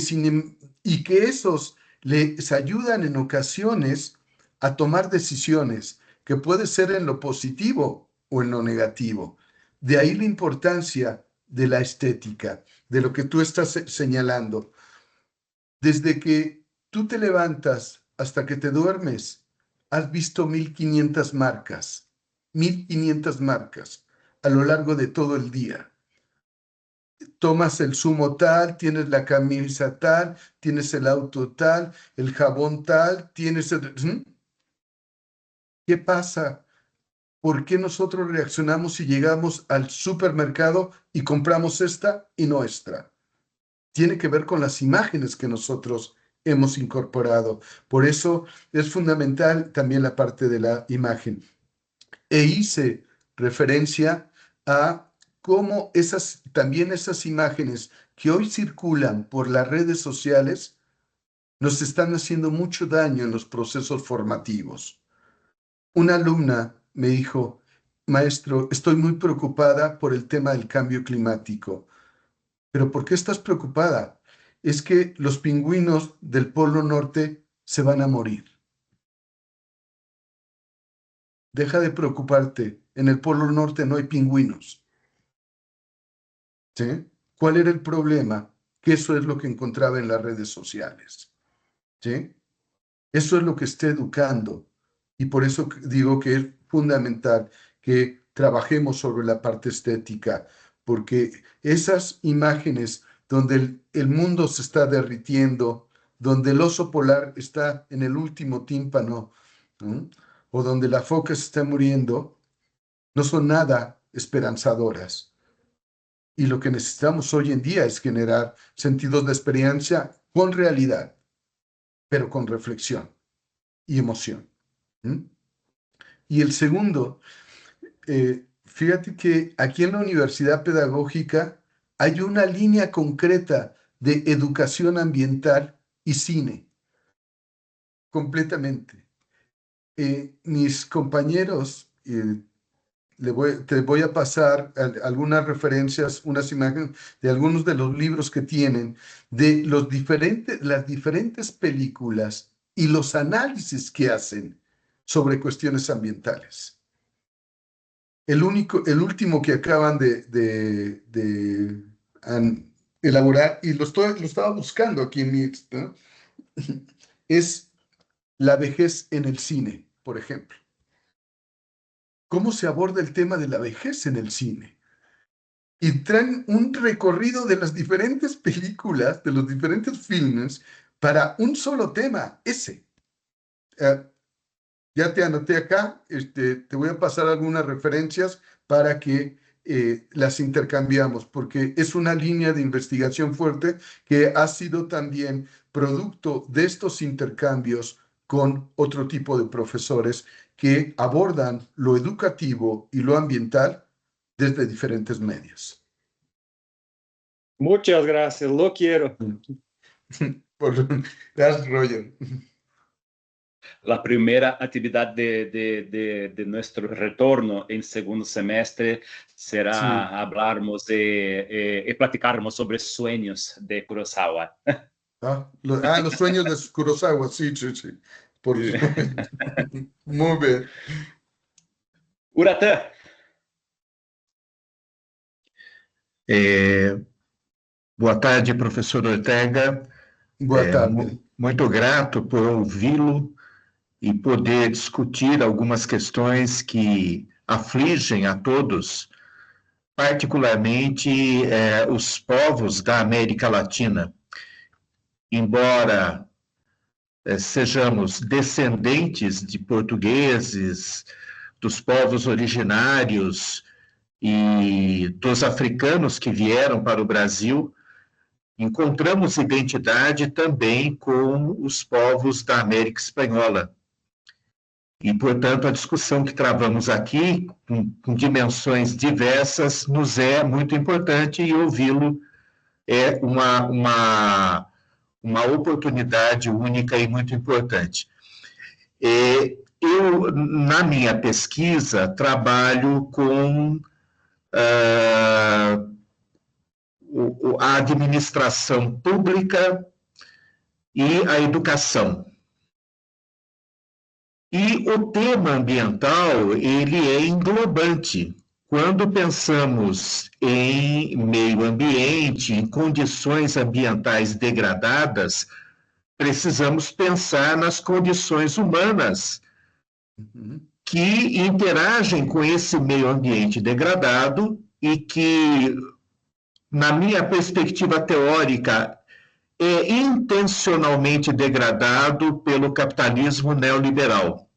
esos les ayudan en ocasiones a tomar decisiones, que puede ser en lo positivo o en lo negativo. De ahí la importancia de la estética, de lo que tú estás señalando. Desde que tú te levantas hasta que te duermes, has visto 1500 marcas, 1500 marcas a lo largo de todo el día. Tomas el zumo tal, tienes la camisa tal, tienes el auto tal, el jabón tal, tienes el... ¿Qué pasa? ¿Por qué nosotros reaccionamos si llegamos al supermercado y compramos esta y no esta? Tiene que ver con las imágenes que nosotros hemos incorporado. Por eso es fundamental también la parte de la imagen. E hice referencia a cómo también esas imágenes que hoy circulan por las redes sociales nos están haciendo mucho daño en los procesos formativos. Una alumna me dijo: maestro, estoy muy preocupada por el tema del cambio climático. ¿Pero por qué estás preocupada? Es que los pingüinos del Polo Norte se van a morir. Deja de preocuparte en el Polo Norte no hay pingüinos? ¿Sí? ¿Cuál era el problema? Que eso es lo que encontraba en las redes sociales. ¿Sí? Eso es lo que está educando. Y por eso digo que es fundamental que trabajemos sobre la parte estética, porque esas imágenes donde el mundo se está derritiendo, donde el oso polar está en el último tímpano, ¿no? O donde la foca se está muriendo, no son nada esperanzadoras. Y lo que necesitamos hoy en día es generar sentidos de experiencia con realidad, pero con reflexión y emoción. Y el segundo, fíjate que aquí en la Universidad Pedagógica hay una línea concreta de educación ambiental y cine, completamente. Mis compañeros, te voy a pasar algunas referencias, unas imágenes de algunos de los libros que tienen, de las diferentes películas y los análisis que hacen sobre cuestiones ambientales. El último que acaban de elaborar, y lo estaba buscando aquí en mi, ¿no? Es la vejez en el cine, por ejemplo. ¿Cómo se aborda el tema de la vejez en el cine? Y traen un recorrido de las diferentes películas, de los diferentes filmes, para un solo tema, ese. Ya te anoté acá, te voy a pasar algunas referencias para que las intercambiamos, porque es una línea de investigación fuerte que ha sido también producto de estos intercambios con otro tipo de profesores que abordan lo educativo y lo ambiental desde diferentes medios. Muchas gracias, lo quiero. Gracias, Roger. La primera actividad de nuestro retorno en segundo semestre será Sí. hablarmos y platicarmos sobre sueños de Kurosawa. Los sueños de Kurosawa, sí, sí, sí. Muy bien. Uratã. Boa tarde, professor Ortega. Boa tarde. Muito grato por ouvi-lo e poder discutir algumas questões que afligem a todos, particularmente os povos da América Latina. Embora sejamos descendentes de portugueses, dos povos originários e dos africanos que vieram para o Brasil, encontramos identidade também com os povos da América Espanhola. E, portanto, a discussão que travamos aqui, com dimensões diversas, nos é muito importante e ouvi-lo é uma oportunidade única e muito importante. Eu, na minha pesquisa, trabalho com a administração pública e a educação. E o tema ambiental, ele é englobante. Quando pensamos em meio ambiente, em condições ambientais degradadas, precisamos pensar nas condições humanas que interagem com esse meio ambiente degradado e que, na minha perspectiva teórica, é intencionalmente degradado pelo capitalismo neoliberal.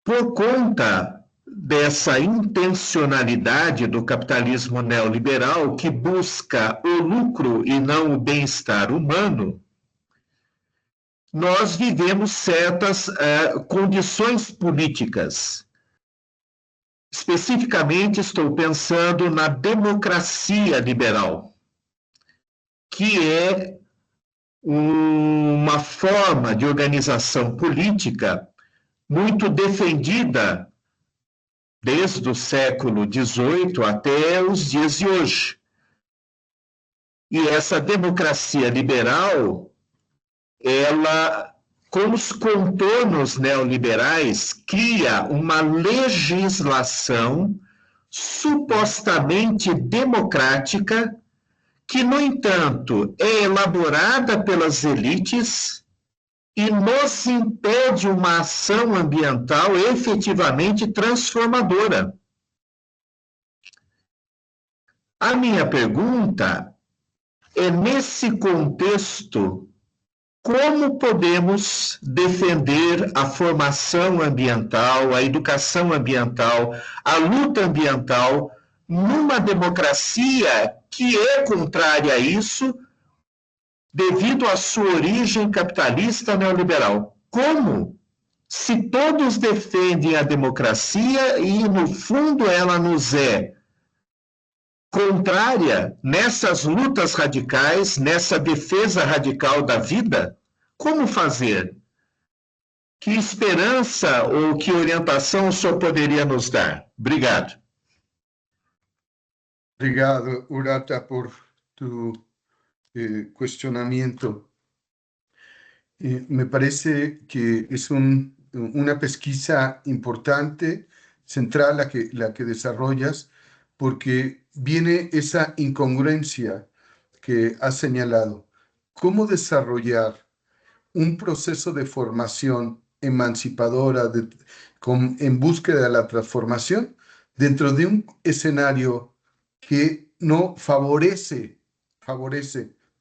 Por conta dessa intencionalidade do capitalismo neoliberal, que busca o lucro e não o bem-estar humano, nós vivemos certas condições políticas. Especificamente, estou pensando na democracia liberal, que é uma forma de organização política muito defendida desde o século XVIII até os dias de hoje. E essa democracia liberal, ela com os contornos neoliberais, cria uma legislação supostamente democrática que, no entanto, é elaborada pelas elites e nos impede uma ação ambiental efetivamente transformadora. A minha pergunta é, nesse contexto, como podemos defender a formação ambiental, a educação ambiental, a luta ambiental, numa democracia que é contrária a isso, devido à sua origem capitalista neoliberal? Como? Se todos defendem a democracia e, no fundo, ela nos é contrária nessas lutas radicais, nessa defesa radical da vida, como fazer? Que esperança ou que orientação o senhor poderia nos dar? Obrigado. Obrigado, Urata, por tu cuestionamiento. Me parece que es una pesquisa importante, central, la que desarrollas, porque viene esa incongruencia que has señalado. ¿Cómo desarrollar un proceso de formación emancipadora en búsqueda de la transformación dentro de un escenario que no favorece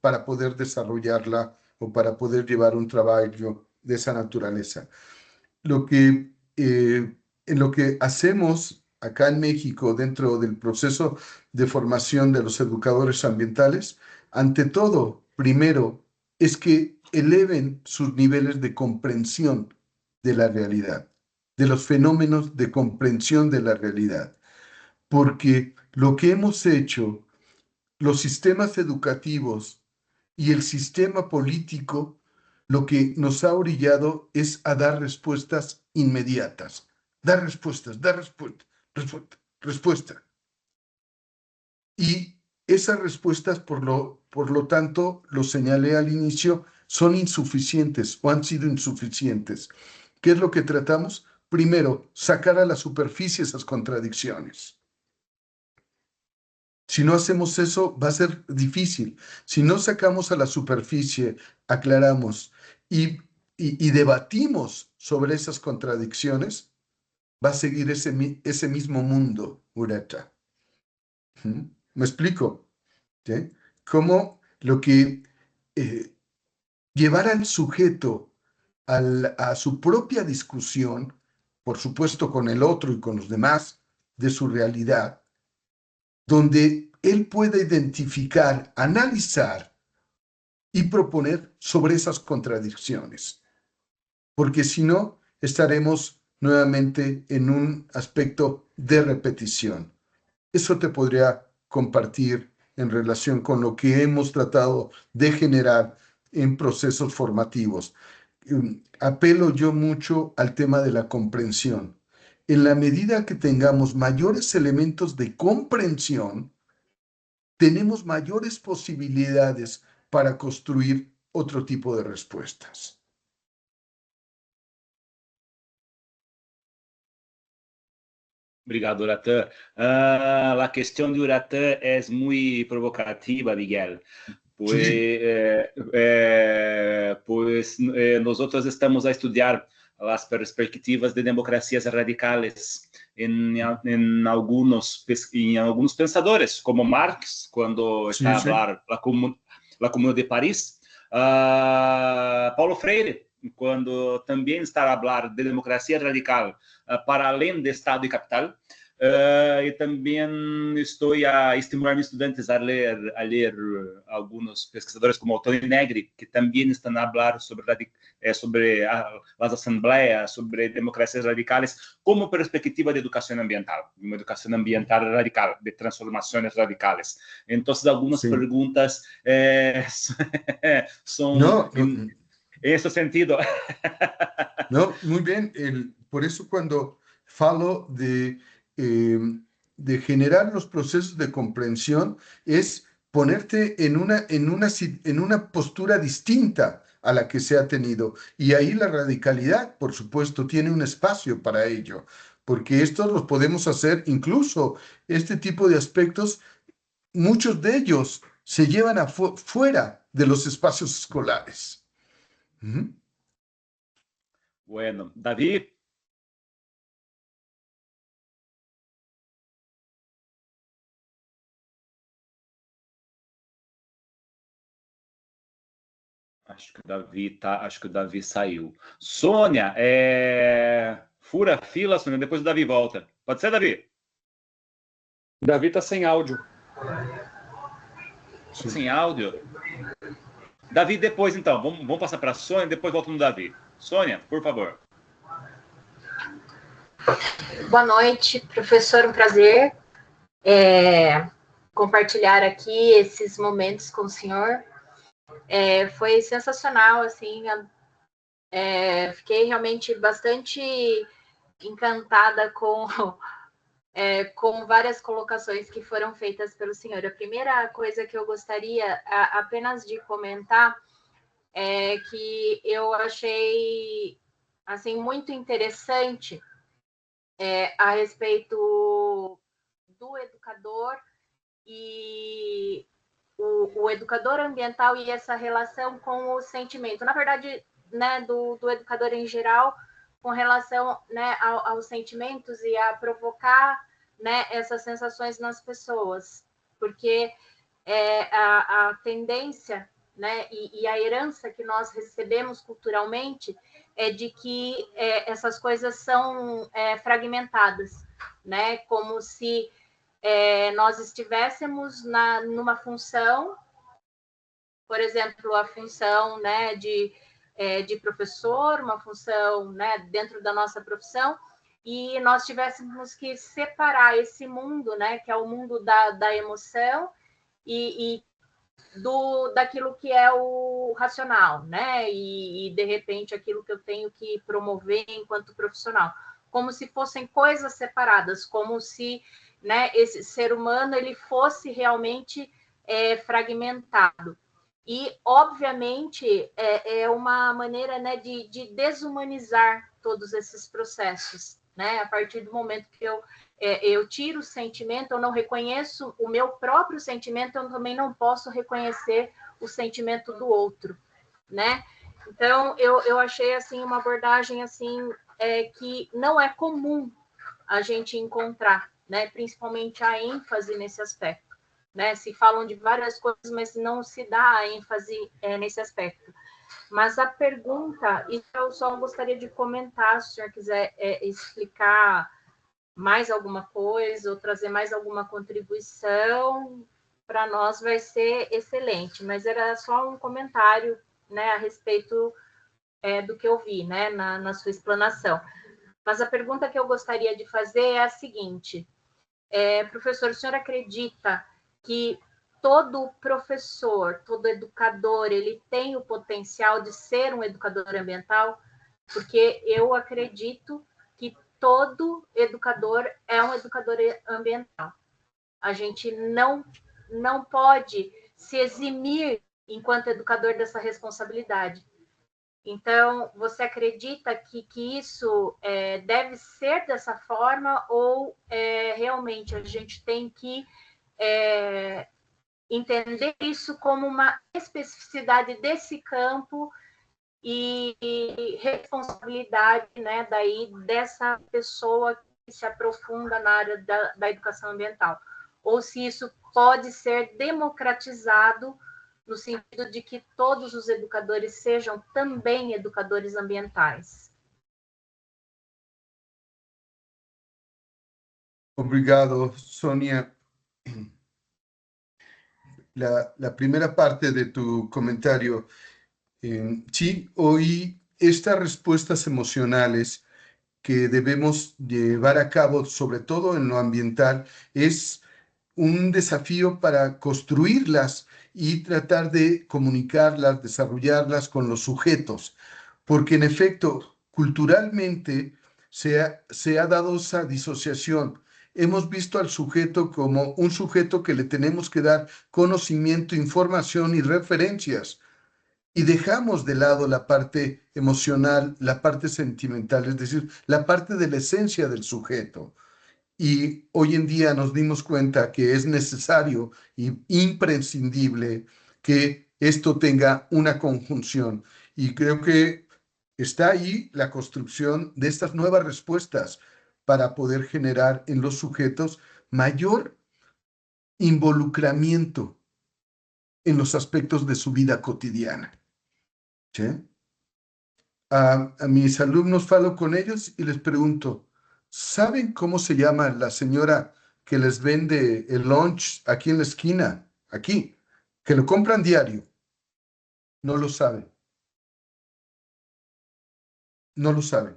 para poder desarrollarla o para poder llevar un trabajo de esa naturaleza? En lo que hacemos acá en México dentro del proceso de formación de los educadores ambientales, ante todo, primero, es que eleven sus niveles de comprensión de la realidad, de los fenómenos de comprensión de la realidad. Porque lo que hemos hecho, los sistemas educativos y el sistema político, lo que nos ha orillado es a dar respuestas inmediatas. Dar respuestas. Y esas respuestas, por lo tanto, lo señalé al inicio, son insuficientes o han sido insuficientes. ¿Qué es lo que tratamos? Primero, sacar a la superficie esas contradicciones. Si no hacemos eso, va a ser difícil. Si no sacamos a la superficie, aclaramos y debatimos sobre esas contradicciones, va a seguir ese mismo mundo, Urata. ¿Me explico? ¿Sí? Cómo lo que llevar al sujeto a su propia discusión, por supuesto con el otro y con los demás, de su realidad, donde él pueda identificar, analizar y proponer sobre esas contradicciones. Porque si no, estaremos nuevamente en un aspecto de repetición. Eso te podría compartir en relación con lo que hemos tratado de generar en procesos formativos. Apelo yo mucho al tema de la comprensión. En la medida que tengamos mayores elementos de comprensión, tenemos mayores posibilidades para construir otro tipo de respuestas. Obrigado, Uratã. A questão de Uratã é muito provocativa, Miguel. Pues nosotros estamos a estudiar las perspectivas de democracias radicales en algunos pensadores, como Marx, cuando está a hablar la Comuna de París, Paulo Freire, quando também está a falar de democracia radical para além de Estado e capital. E também estou a estimular meus estudantes a ler alguns pesquisadores como Tony Negri, que também estão a falar sobre as assembleias, sobre democracias radicais, como perspectiva de educação ambiental, uma educação ambiental radical, de transformações radicais. Então, algumas perguntas são en ese sentido. No, muy bien. Por eso cuando falo de generar los procesos de comprensión es ponerte en una postura distinta a la que se ha tenido. Y ahí la radicalidad, por supuesto, tiene un espacio para ello, porque estos los podemos hacer, incluso este tipo de aspectos, muchos de ellos se llevan fuera de los espacios escolares. Bueno, Davi. Acho que o Davi saiu. Sônia, fura a fila, Sônia, depois o Davi volta. Pode ser, Davi? Davi está sem áudio. Sem áudio? Davi, depois então. Vamos passar para a Sônia, depois volta no Davi. Sônia, por favor. Boa noite, professor. Um prazer compartilhar aqui esses momentos com o senhor. Foi sensacional, assim, fiquei realmente bastante encantada com várias colocações que foram feitas pelo senhor. A primeira coisa que eu gostaria apenas de comentar é que eu achei, assim, muito interessante a respeito do educador e o educador ambiental e essa relação com o sentimento. Na verdade, né, do educador em geral, com relação, né, aos sentimentos e a provocar, né, essas sensações nas pessoas. Porque a tendência, né, e a herança que nós recebemos culturalmente é de que essas coisas são fragmentadas, né, como se nós estivéssemos numa função, por exemplo, a função, né, de professor, uma função, né, dentro da nossa profissão, e nós tivéssemos que separar esse mundo, né, que é o mundo da emoção e daquilo que é o racional, né, e de repente aquilo que eu tenho que promover enquanto profissional, como se fossem coisas separadas, como se, né, esse ser humano ele fosse realmente fragmentado. E, obviamente, é uma maneira, né, de desumanizar todos esses processos, né? A partir do momento que eu tiro o sentimento, eu não reconheço o meu próprio sentimento, eu também não posso reconhecer o sentimento do outro, né? Então, eu achei, assim, uma abordagem, assim, que não é comum a gente encontrar, né? Principalmente a ênfase nesse aspecto. Né, se falam de várias coisas, mas não se dá a ênfase nesse aspecto. Mas a pergunta, e eu só gostaria de comentar, se o senhor quiser explicar mais alguma coisa ou trazer mais alguma contribuição, para nós vai ser excelente. Mas era só um comentário, né, a respeito do que eu vi, né, na sua explanação. Mas a pergunta que eu gostaria de fazer é a seguinte: professor, o senhor acredita que todo professor, todo educador, ele tem o potencial de ser um educador ambiental? Porque eu acredito que todo educador é um educador ambiental. A gente não pode se eximir, enquanto educador, dessa responsabilidade. Então, você acredita que isso deve ser dessa forma ou realmente a gente tem que entender isso como uma especificidade desse campo e responsabilidade, né, daí dessa pessoa que se aprofunda na área da educação ambiental, ou se isso pode ser democratizado no sentido de que todos os educadores sejam também educadores ambientais. Obrigado, Sônia. La primera parte de tu comentario, sí, oí estas respuestas emocionales que debemos llevar a cabo, sobre todo en lo ambiental, es un desafío para construirlas y tratar de comunicarlas, desarrollarlas con los sujetos, porque en efecto, culturalmente se ha dado esa disociación. Hemos visto al sujeto como un sujeto que le tenemos que dar conocimiento, información y referencias. y dejamos de lado la parte emocional, la parte sentimental, es decir, la parte de la esencia del sujeto. Y hoy en día nos dimos cuenta que es necesario y imprescindible que esto tenga una conjunción. Y creo que está ahí la construcción de estas nuevas respuestas para poder generar en los sujetos mayor involucramiento en los aspectos de su vida cotidiana. ¿Sí? A mis alumnos falo con ellos y les pregunto, ¿saben cómo se llama la señora que les vende el lunch aquí en la esquina? Aquí, que lo compran diario. No lo saben. No lo saben.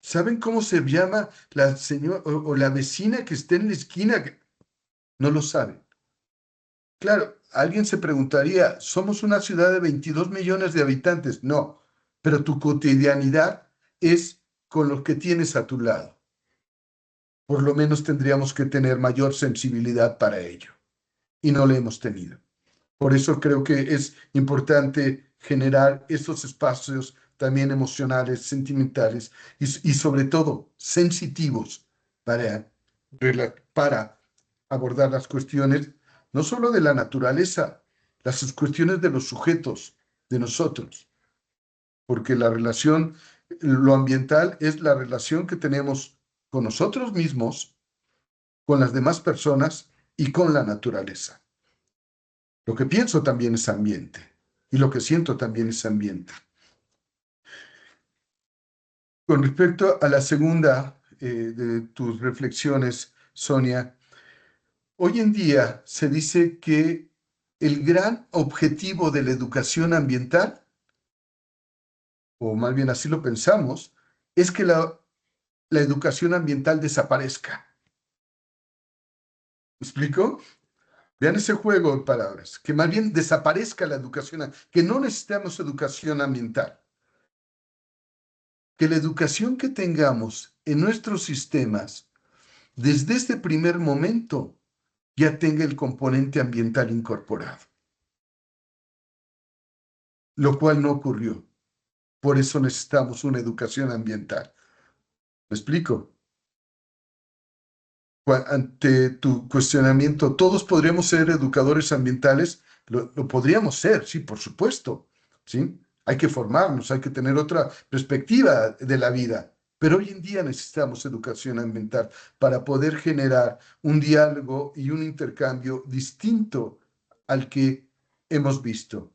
¿Saben cómo se llama la señora o la vecina que está en la esquina? No lo saben. Claro, alguien se preguntaría, ¿somos una ciudad de 22 millones de habitantes? No, pero tu cotidianidad es con lo que tienes a tu lado. Por lo menos tendríamos que tener mayor sensibilidad para ello, y no la hemos tenido. Por eso creo que es importante generar estos espacios también emocionales, sentimentales y sobre todo sensitivos para abordar las cuestiones no solo de la naturaleza, las cuestiones de los sujetos, de nosotros, porque la relación, lo ambiental es la relación que tenemos con nosotros mismos, con las demás personas y con la naturaleza. Lo que pienso también es ambiente y lo que siento también es ambiente. Con respecto a la segunda de tus reflexiones, Sonia, hoy en día se dice que el gran objetivo de la educación ambiental, o más bien así lo pensamos, es que la educación ambiental desaparezca. ¿Me explico? Vean ese juego de palabras, que más bien desaparezca la educación, que no necesitamos educación ambiental. Que la educación que tengamos en nuestros sistemas, desde este primer momento, ya tenga el componente ambiental incorporado. Lo cual no ocurrió. Por eso necesitamos una educación ambiental. ¿Me explico? Ante tu cuestionamiento, ¿todos podríamos ser educadores ambientales? Lo podríamos ser, sí, por supuesto, ¿sí? Hay que formarnos, hay que tener otra perspectiva de la vida. Pero hoy en día necesitamos educación ambiental para poder generar un diálogo y un intercambio distinto al que hemos visto.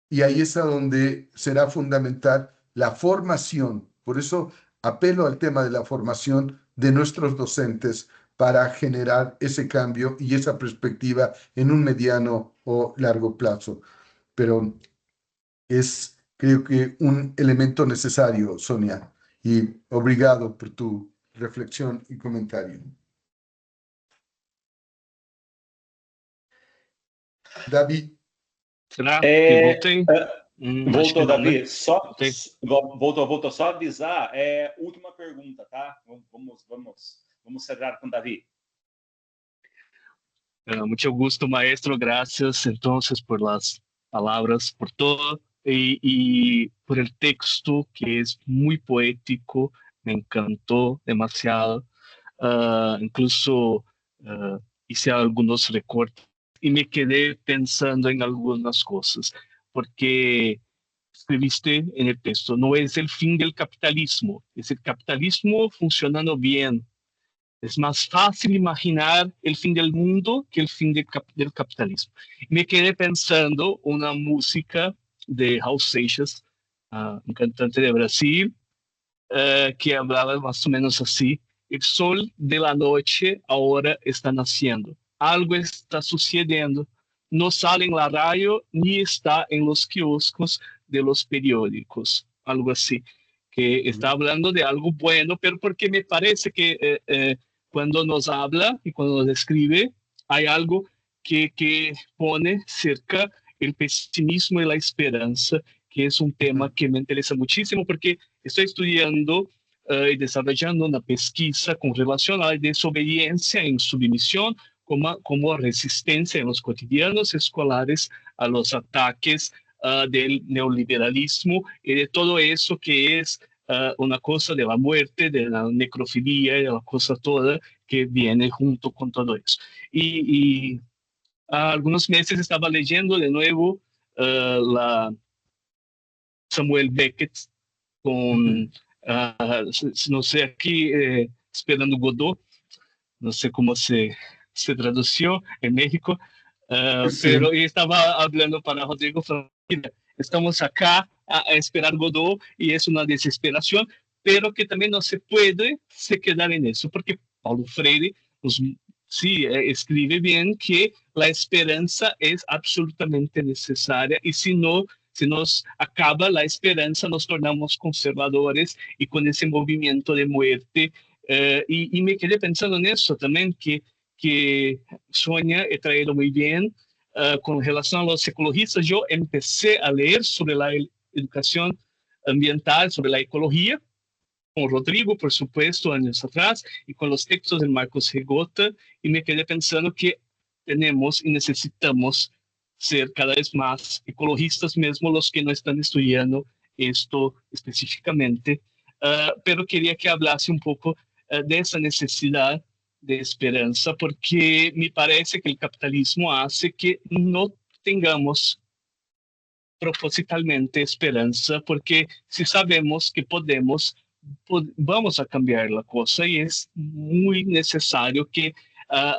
Y ahí es a donde será fundamental la formación. Por eso apelo al tema de la formación de nuestros docentes para generar ese cambio y esa perspectiva en un mediano o largo plazo. Pero es, creo que, un elemento necesario, Sonia, y obrigado por tu reflexión y comentario. David. Será que voltei? Voltou, não, Davi. né? Só voltou. Só avisar. Última pergunta, tá? Vamos cerrar com Davi. Mucho gusto, maestro. Gracias entonces por las palabras, por todo y por el texto que es muy poético. Me encantó demasiado. Incluso hice algunos recortes y me quedé pensando en algunas cosas, porque escribiste en el texto, no es el fin del capitalismo, es el capitalismo funcionando bien. Es más fácil imaginar el fin del mundo que el fin del capitalismo. Me quedé pensando una música de Raul Seixas, un cantante de Brasil, que hablaba más o menos así: el sol de la noche ahora está naciendo, algo está sucediendo, no sale en la radio ni está en los kioscos de los periódicos, algo así, que está hablando de algo bueno, pero porque me parece que cuando nos habla y cuando nos escribe, hay algo que pone cerca el pesimismo y la esperanza, que es un tema que me interesa muchísimo porque estoy estudiando y desarrollando una pesquisa con relación a la desobediencia en submisión como resistencia en los cotidianos escolares a los ataques del neoliberalismo y de todo eso que es una cosa de la muerte, de la necrofilia y de la cosa toda que viene junto con todo eso. Y algunos meses estaba leyendo de nuevo la Samuel Beckett con, no sé, aquí esperando Godot, no sé cómo se tradució en México, Sí. pero estaba hablando para Rodrigo, mira, estamos acá a esperar Godot y es una desesperación, pero que también no se puede se quedar en eso, porque Paulo Freire nos, sí, escribe bien que la esperanza es absolutamente necesaria y si no, se nos acaba la esperanza, nos tornamos conservadores y con ese movimiento de muerte. Y me quedé pensando en eso también, que Sonia he traído muy bien con relación a los ecologistas. Yo empecé a leer sobre la educación ambiental, sobre la ecología, con Rodrigo, por supuesto, años atrás, y con los textos de Marcos Regota, y me quedé pensando que tenemos y necesitamos ser cada vez más ecologistas, mismo los que no están estudiando esto específicamente, pero quería que hablase un poco de esa necesidad de esperanza, porque me parece que el capitalismo hace que no tengamos propositalmente esperanza, porque si sabemos que podemos, vamos a cambiar la cosa y es muy necesario que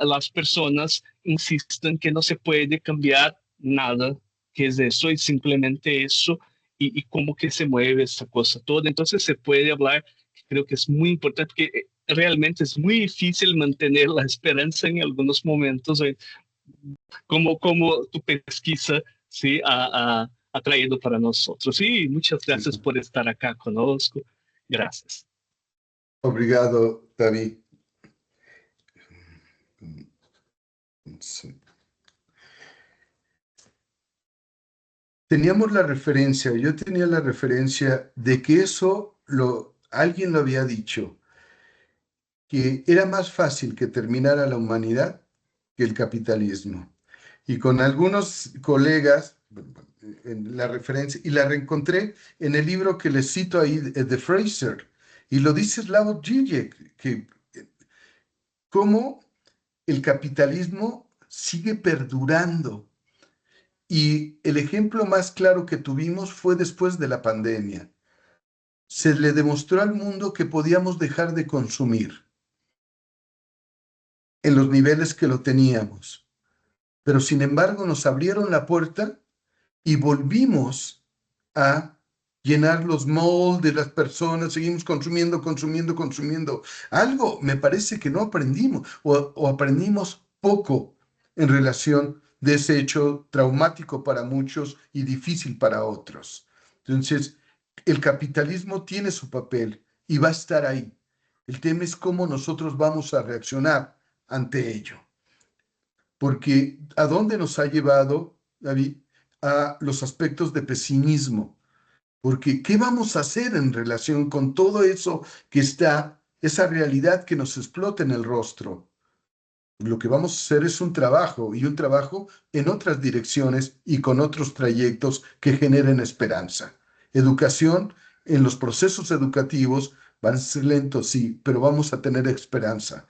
las personas insistan que no se puede cambiar nada, que es eso y simplemente eso, y cómo que se mueve esa cosa toda. Entonces se puede hablar, creo que es muy importante, que realmente es muy difícil mantener la esperanza en algunos momentos, como tu pesquisa, ¿sí? Ha traído para nosotros. Sí, muchas gracias por estar acá conosco. Gracias. Obrigado, David. Sí. Teníamos la referencia, yo tenía la referencia de que alguien lo había dicho, que era más fácil que terminara la humanidad que el capitalismo. Y con algunos colegas, en la referencia, y la reencontré en el libro que les cito ahí, de Fraser, y lo dice Slavoj Žižek, que cómo el capitalismo sigue perdurando. Y el ejemplo más claro que tuvimos fue después de la pandemia. Se le demostró al mundo que podíamos dejar de consumir en los niveles que lo teníamos. Pero sin embargo nos abrieron la puerta y volvimos a llenar los malls de las personas, seguimos consumiendo. Algo me parece que no aprendimos o aprendimos poco en relación de ese hecho traumático para muchos y difícil para otros. Entonces, el capitalismo tiene su papel y va a estar ahí. El tema es cómo nosotros vamos a reaccionar ante ello. Porque ¿a dónde nos ha llevado, David? A los aspectos de pesimismo. Porque ¿qué vamos a hacer en relación con todo eso que está, esa realidad que nos explota en el rostro? Lo que vamos a hacer es un trabajo en otras direcciones y con otros trayectos que generen esperanza. Educación, en los procesos educativos van a ser lentos, sí, pero vamos a tener esperanza.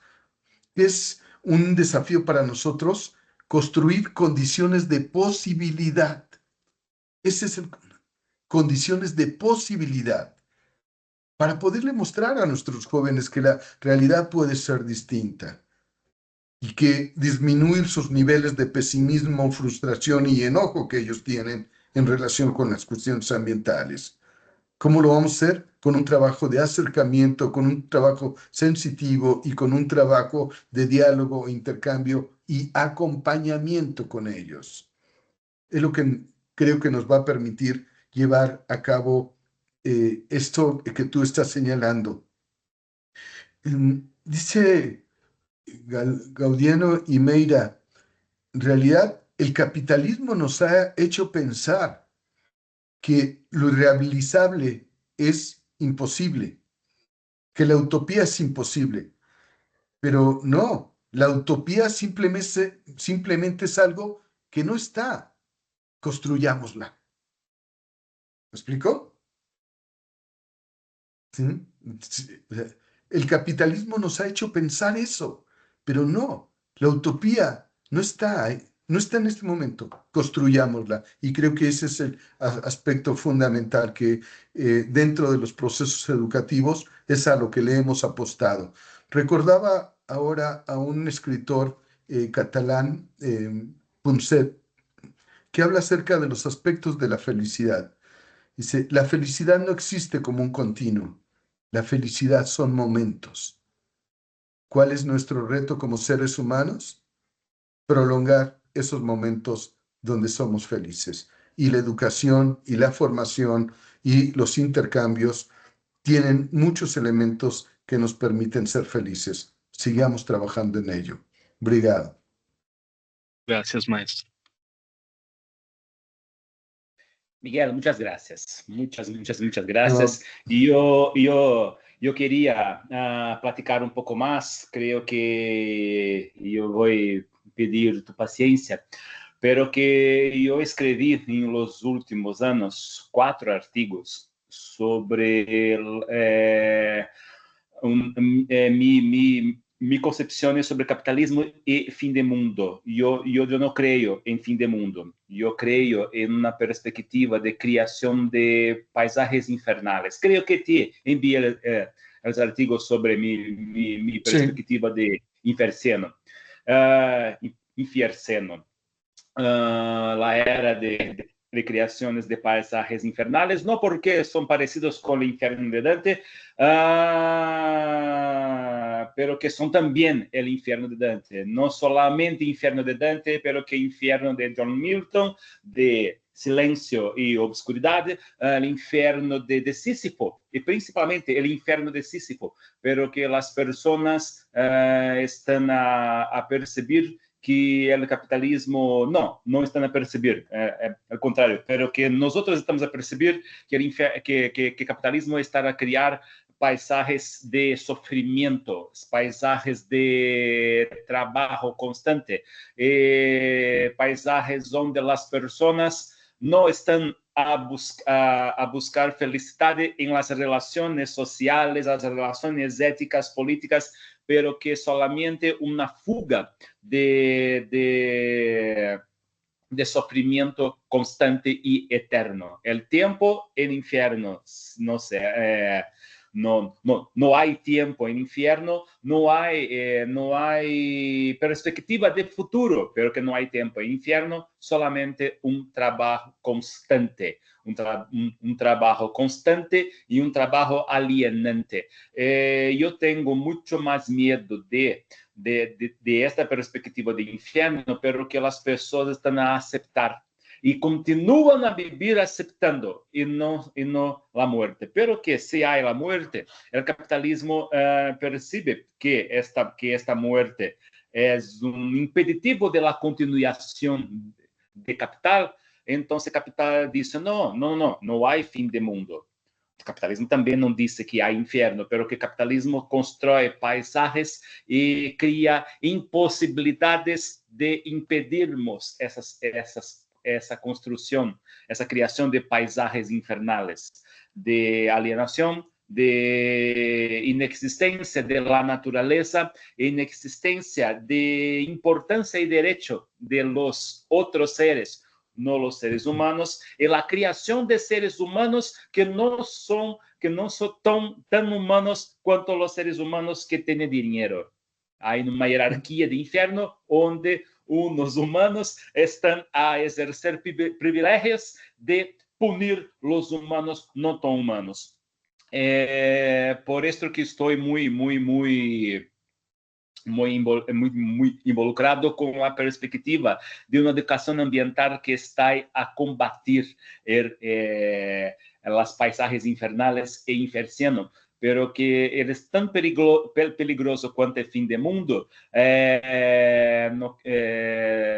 Es un desafío para nosotros construir condiciones de posibilidad. Ese es condiciones de posibilidad para poderle mostrar a nuestros jóvenes que la realidad puede ser distinta y que disminuir sus niveles de pesimismo, frustración y enojo que ellos tienen en relación con las cuestiones ambientales. ¿Cómo lo vamos a hacer? Con un trabajo de acercamiento, con un trabajo sensitivo y con un trabajo de diálogo, intercambio y acompañamiento con ellos. Es lo que creo que nos va a permitir llevar a cabo esto que tú estás señalando. Dice Gaudiano y Meira, en realidad el capitalismo nos ha hecho pensar que lo irrealizable es imposible, que la utopía es imposible, pero no, La utopía simplemente es algo que no está. Construyámosla. ¿Me explico? ¿Sí? El capitalismo nos ha hecho pensar eso, pero no, la utopía no está ahí, no está en este momento. Construyámosla. Y creo que ese es el aspecto fundamental que dentro de los procesos educativos es a lo que le hemos apostado. Recordaba ahora a un escritor catalán, Punset, que habla acerca de los aspectos de la felicidad. Dice, la felicidad no existe como un continuo. La felicidad son momentos. ¿Cuál es nuestro reto como seres humanos? Prolongar esos momentos donde somos felices. Y la educación y la formación y los intercambios tienen muchos elementos que nos permiten ser felices. Sigamos trabajando en ello. Obrigado. Gracias, maestro. Miguel, muchas gracias. Muchas gracias. Y yo quería platicar un poco más. Creo que yo voy a pedir tu paciencia, pero que yo escribí en los últimos años 4 artigos sobre mi concepción sobre capitalismo y fin de mundo. Yo no creo en fin de mundo. Yo creo en una perspectiva de creación de paisajes infernales. Creo que te envié los artículos sobre mi perspectiva sí. De inferceno. La era de creaciones de paisajes infernales, no porque son parecidos con el infierno de Dante, pero que son también el infierno de Dante. No solamente infierno de Dante, pero que infierno de John Milton, de silencio y obscuridad, el infierno de Sísifo, y principalmente el infierno de Sísifo, pero que las personas están a percibir que el capitalismo no están a percibir, al contrario, pero que nosotros estamos a percibir que el capitalismo está a crear paisajes de sufrimiento, paisajes de trabajo constante, paisajes donde las personas no están a buscar felicidad en las relaciones sociales, las relaciones éticas, políticas, pero que solamente una fuga de sufrimiento constante y eterno. El tiempo en infierno, no sé, no hay tiempo en infierno, no hay perspectiva de futuro, pero que no hay tiempo en infierno, solamente un trabajo constante. Un trabajo constante y un trabajo alienante. Yo tengo mucho más miedo de esta perspectiva de infierno, pero que las personas están a aceptar y continúan a vivir aceptando y no la muerte. Pero que si hay la muerte, el capitalismo percibe que esta muerte es un impeditivo de la continuación de capital. Entonces capital dice, no hay fin de mundo. O capitalismo também não disse que há inferno, pero que o capitalismo constrói paisagens e cria impossibilidades de impedirmos essa construção, essa criação de paisagens infernales, de alienação, de inexistência de la natureza, inexistência de importância e direito de los outros seres, no los seres humanos, y la creación de seres humanos que no son tan humanos cuanto los seres humanos que tienen dinero. Hay una jerarquía de infierno donde unos humanos están a ejercer privilegios de punir los humanos no tan humanos. Por esto que estoy muy involucrado com a perspectiva de uma educação ambiental que está a combater as paisagens infernales e inferno, pero que ele é tão peligroso quanto o fim do mundo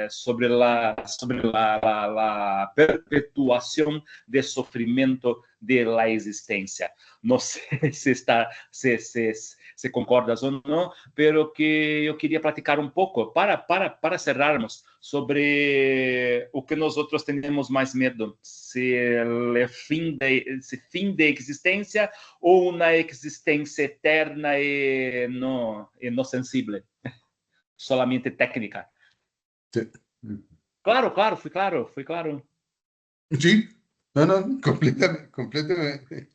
sobre a perpetuação de sofrimento de la existência. Não sei se se concordas o no, pero que yo quería platicar un poco para cerrarnos sobre o que nosotros tenemos más miedo, si el fin de existencia o una existencia eterna y no sensible, solamente técnica. Sí. Claro, fui claro. Sí, no, completamente.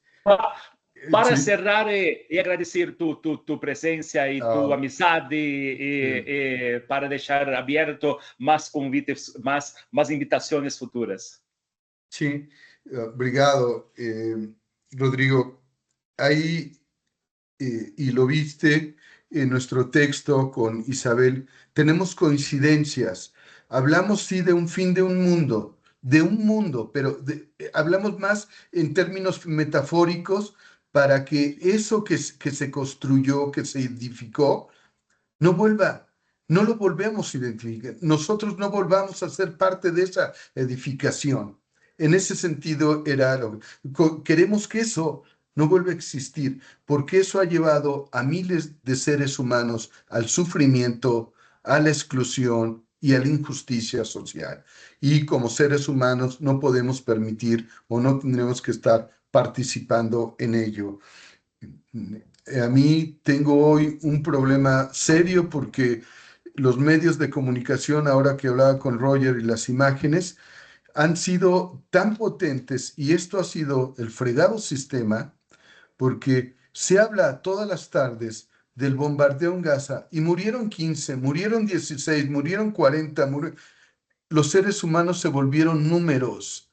Para Sí. cerrar y agradecer tu presencia y tu Ah, amistad para dejar abierto más convites, más invitaciones futuras. sí, obrigado, Rodrigo. Ahí, y lo viste en nuestro texto con Isabel, tenemos coincidencias. Hablamos, sí, de un fin de un mundo, pero hablamos más en términos metafóricos para que eso que se construyó, que se edificó, no vuelva, no lo volvemos a identificar. Nosotros no volvamos a ser parte de esa edificación. En ese sentido, queremos que eso no vuelva a existir, porque eso ha llevado a miles de seres humanos al sufrimiento, a la exclusión y a la injusticia social. Y como seres humanos no podemos permitir o no tendremos que estar participando en ello. A mí tengo hoy un problema serio porque los medios de comunicación, ahora que hablaba con Roger, y las imágenes han sido tan potentes, y esto ha sido el fregado sistema, porque se habla todas las tardes del bombardeo en Gaza y murieron 15, murieron 16, murieron 40, los seres humanos se volvieron números.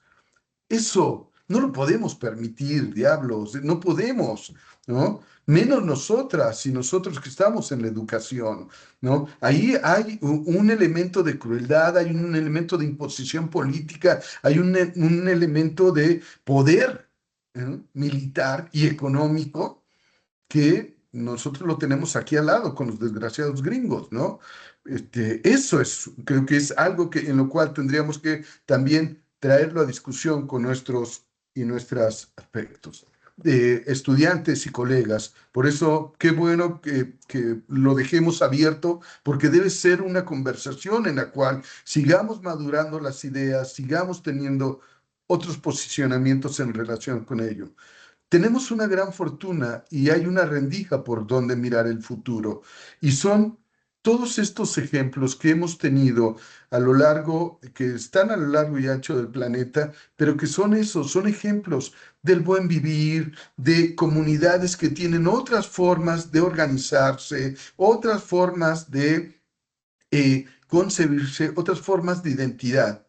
Eso no lo podemos permitir, diablos, no podemos, ¿no? Menos nosotras y nosotros que estamos en la educación, ¿no? Ahí hay un elemento de crueldad, hay un elemento de imposición política, hay un elemento de poder, militar y económico que nosotros lo tenemos aquí al lado con los desgraciados gringos, ¿no? Eso es, creo que es algo en lo cual tendríamos que también traerlo a discusión con nuestros y nuestras aspectos. Estudiantes y colegas. Por eso, qué bueno que lo dejemos abierto, porque debe ser una conversación en la cual sigamos madurando las ideas, sigamos teniendo otros posicionamientos en relación con ello. Tenemos una gran fortuna y hay una rendija por donde mirar el futuro. Y son todos estos ejemplos que hemos tenido a lo largo, que están a lo largo y ancho del planeta, pero que son esos, son ejemplos del buen vivir, de comunidades que tienen otras formas de organizarse, otras formas de concebirse, otras formas de identidad.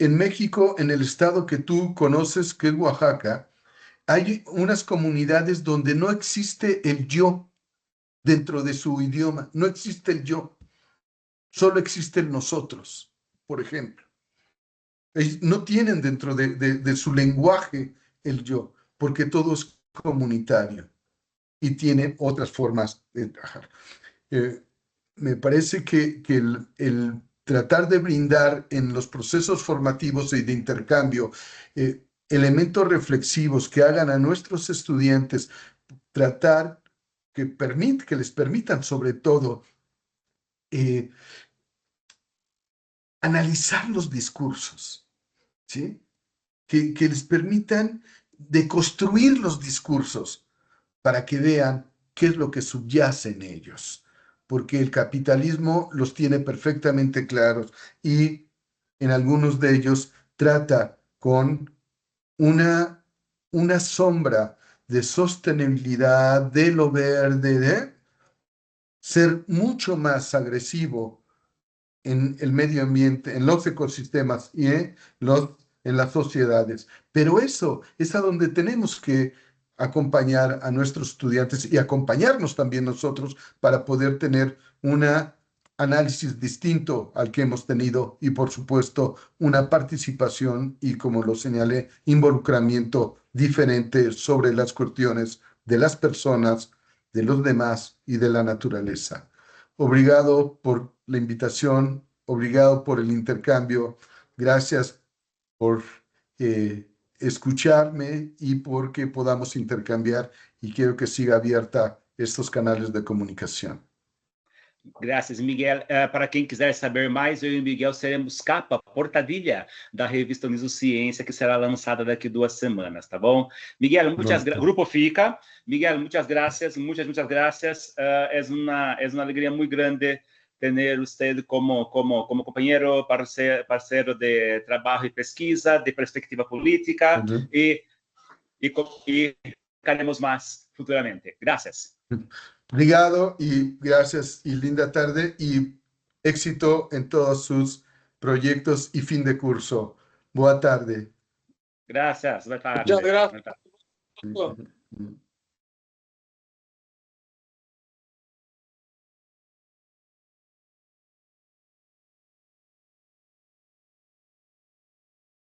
En México, en el estado que tú conoces, que es Oaxaca, hay unas comunidades donde no existe el yo dentro de su idioma, no existe el yo, solo existe el nosotros, por ejemplo. Ellos no tienen dentro de su lenguaje el yo, porque todo es comunitario y tiene otras formas de trabajar. Me parece que el tratar de brindar en los procesos formativos y de intercambio elementos reflexivos que hagan a nuestros estudiantes tratar que les permitan sobre todo analizar los discursos, ¿sí? Que les permitan deconstruir los discursos para que vean qué es lo que subyace en ellos, porque el capitalismo los tiene perfectamente claros y en algunos de ellos trata con una sombra de sostenibilidad, de lo verde, de ser mucho más agresivo en el medio ambiente, en los ecosistemas y en las sociedades. Pero eso es a donde tenemos que acompañar a nuestros estudiantes y acompañarnos también nosotros para poder tener un análisis distinto al que hemos tenido y, por supuesto, una participación y, como lo señalé, involucramiento diferente sobre las cuestiones de las personas, de los demás y de la naturaleza. Obrigado por la invitación, obrigado por el intercambio, gracias por escucharme y porque podamos intercambiar y quiero que siga abierta estos canales de comunicación. Graças, Miguel. Para quem quiser saber mais, eu e o Miguel seremos capa, portadilha da revista Uniso Ciência, que será lançada daqui 2 semanas, tá bom? Miguel, Grupo FICA. Miguel, muchas gracias, muchas gracias. Es una alegría muy grande tener usted como compañero, parceiro de trabalho e pesquisa, de perspectiva política, e ficaremos más futuramente. Gracias. Obrigado y gracias y linda tarde y éxito en todos sus proyectos y fin de curso. Boa tarde. Gracias. Boa tarde. Muchas gracias. Mm.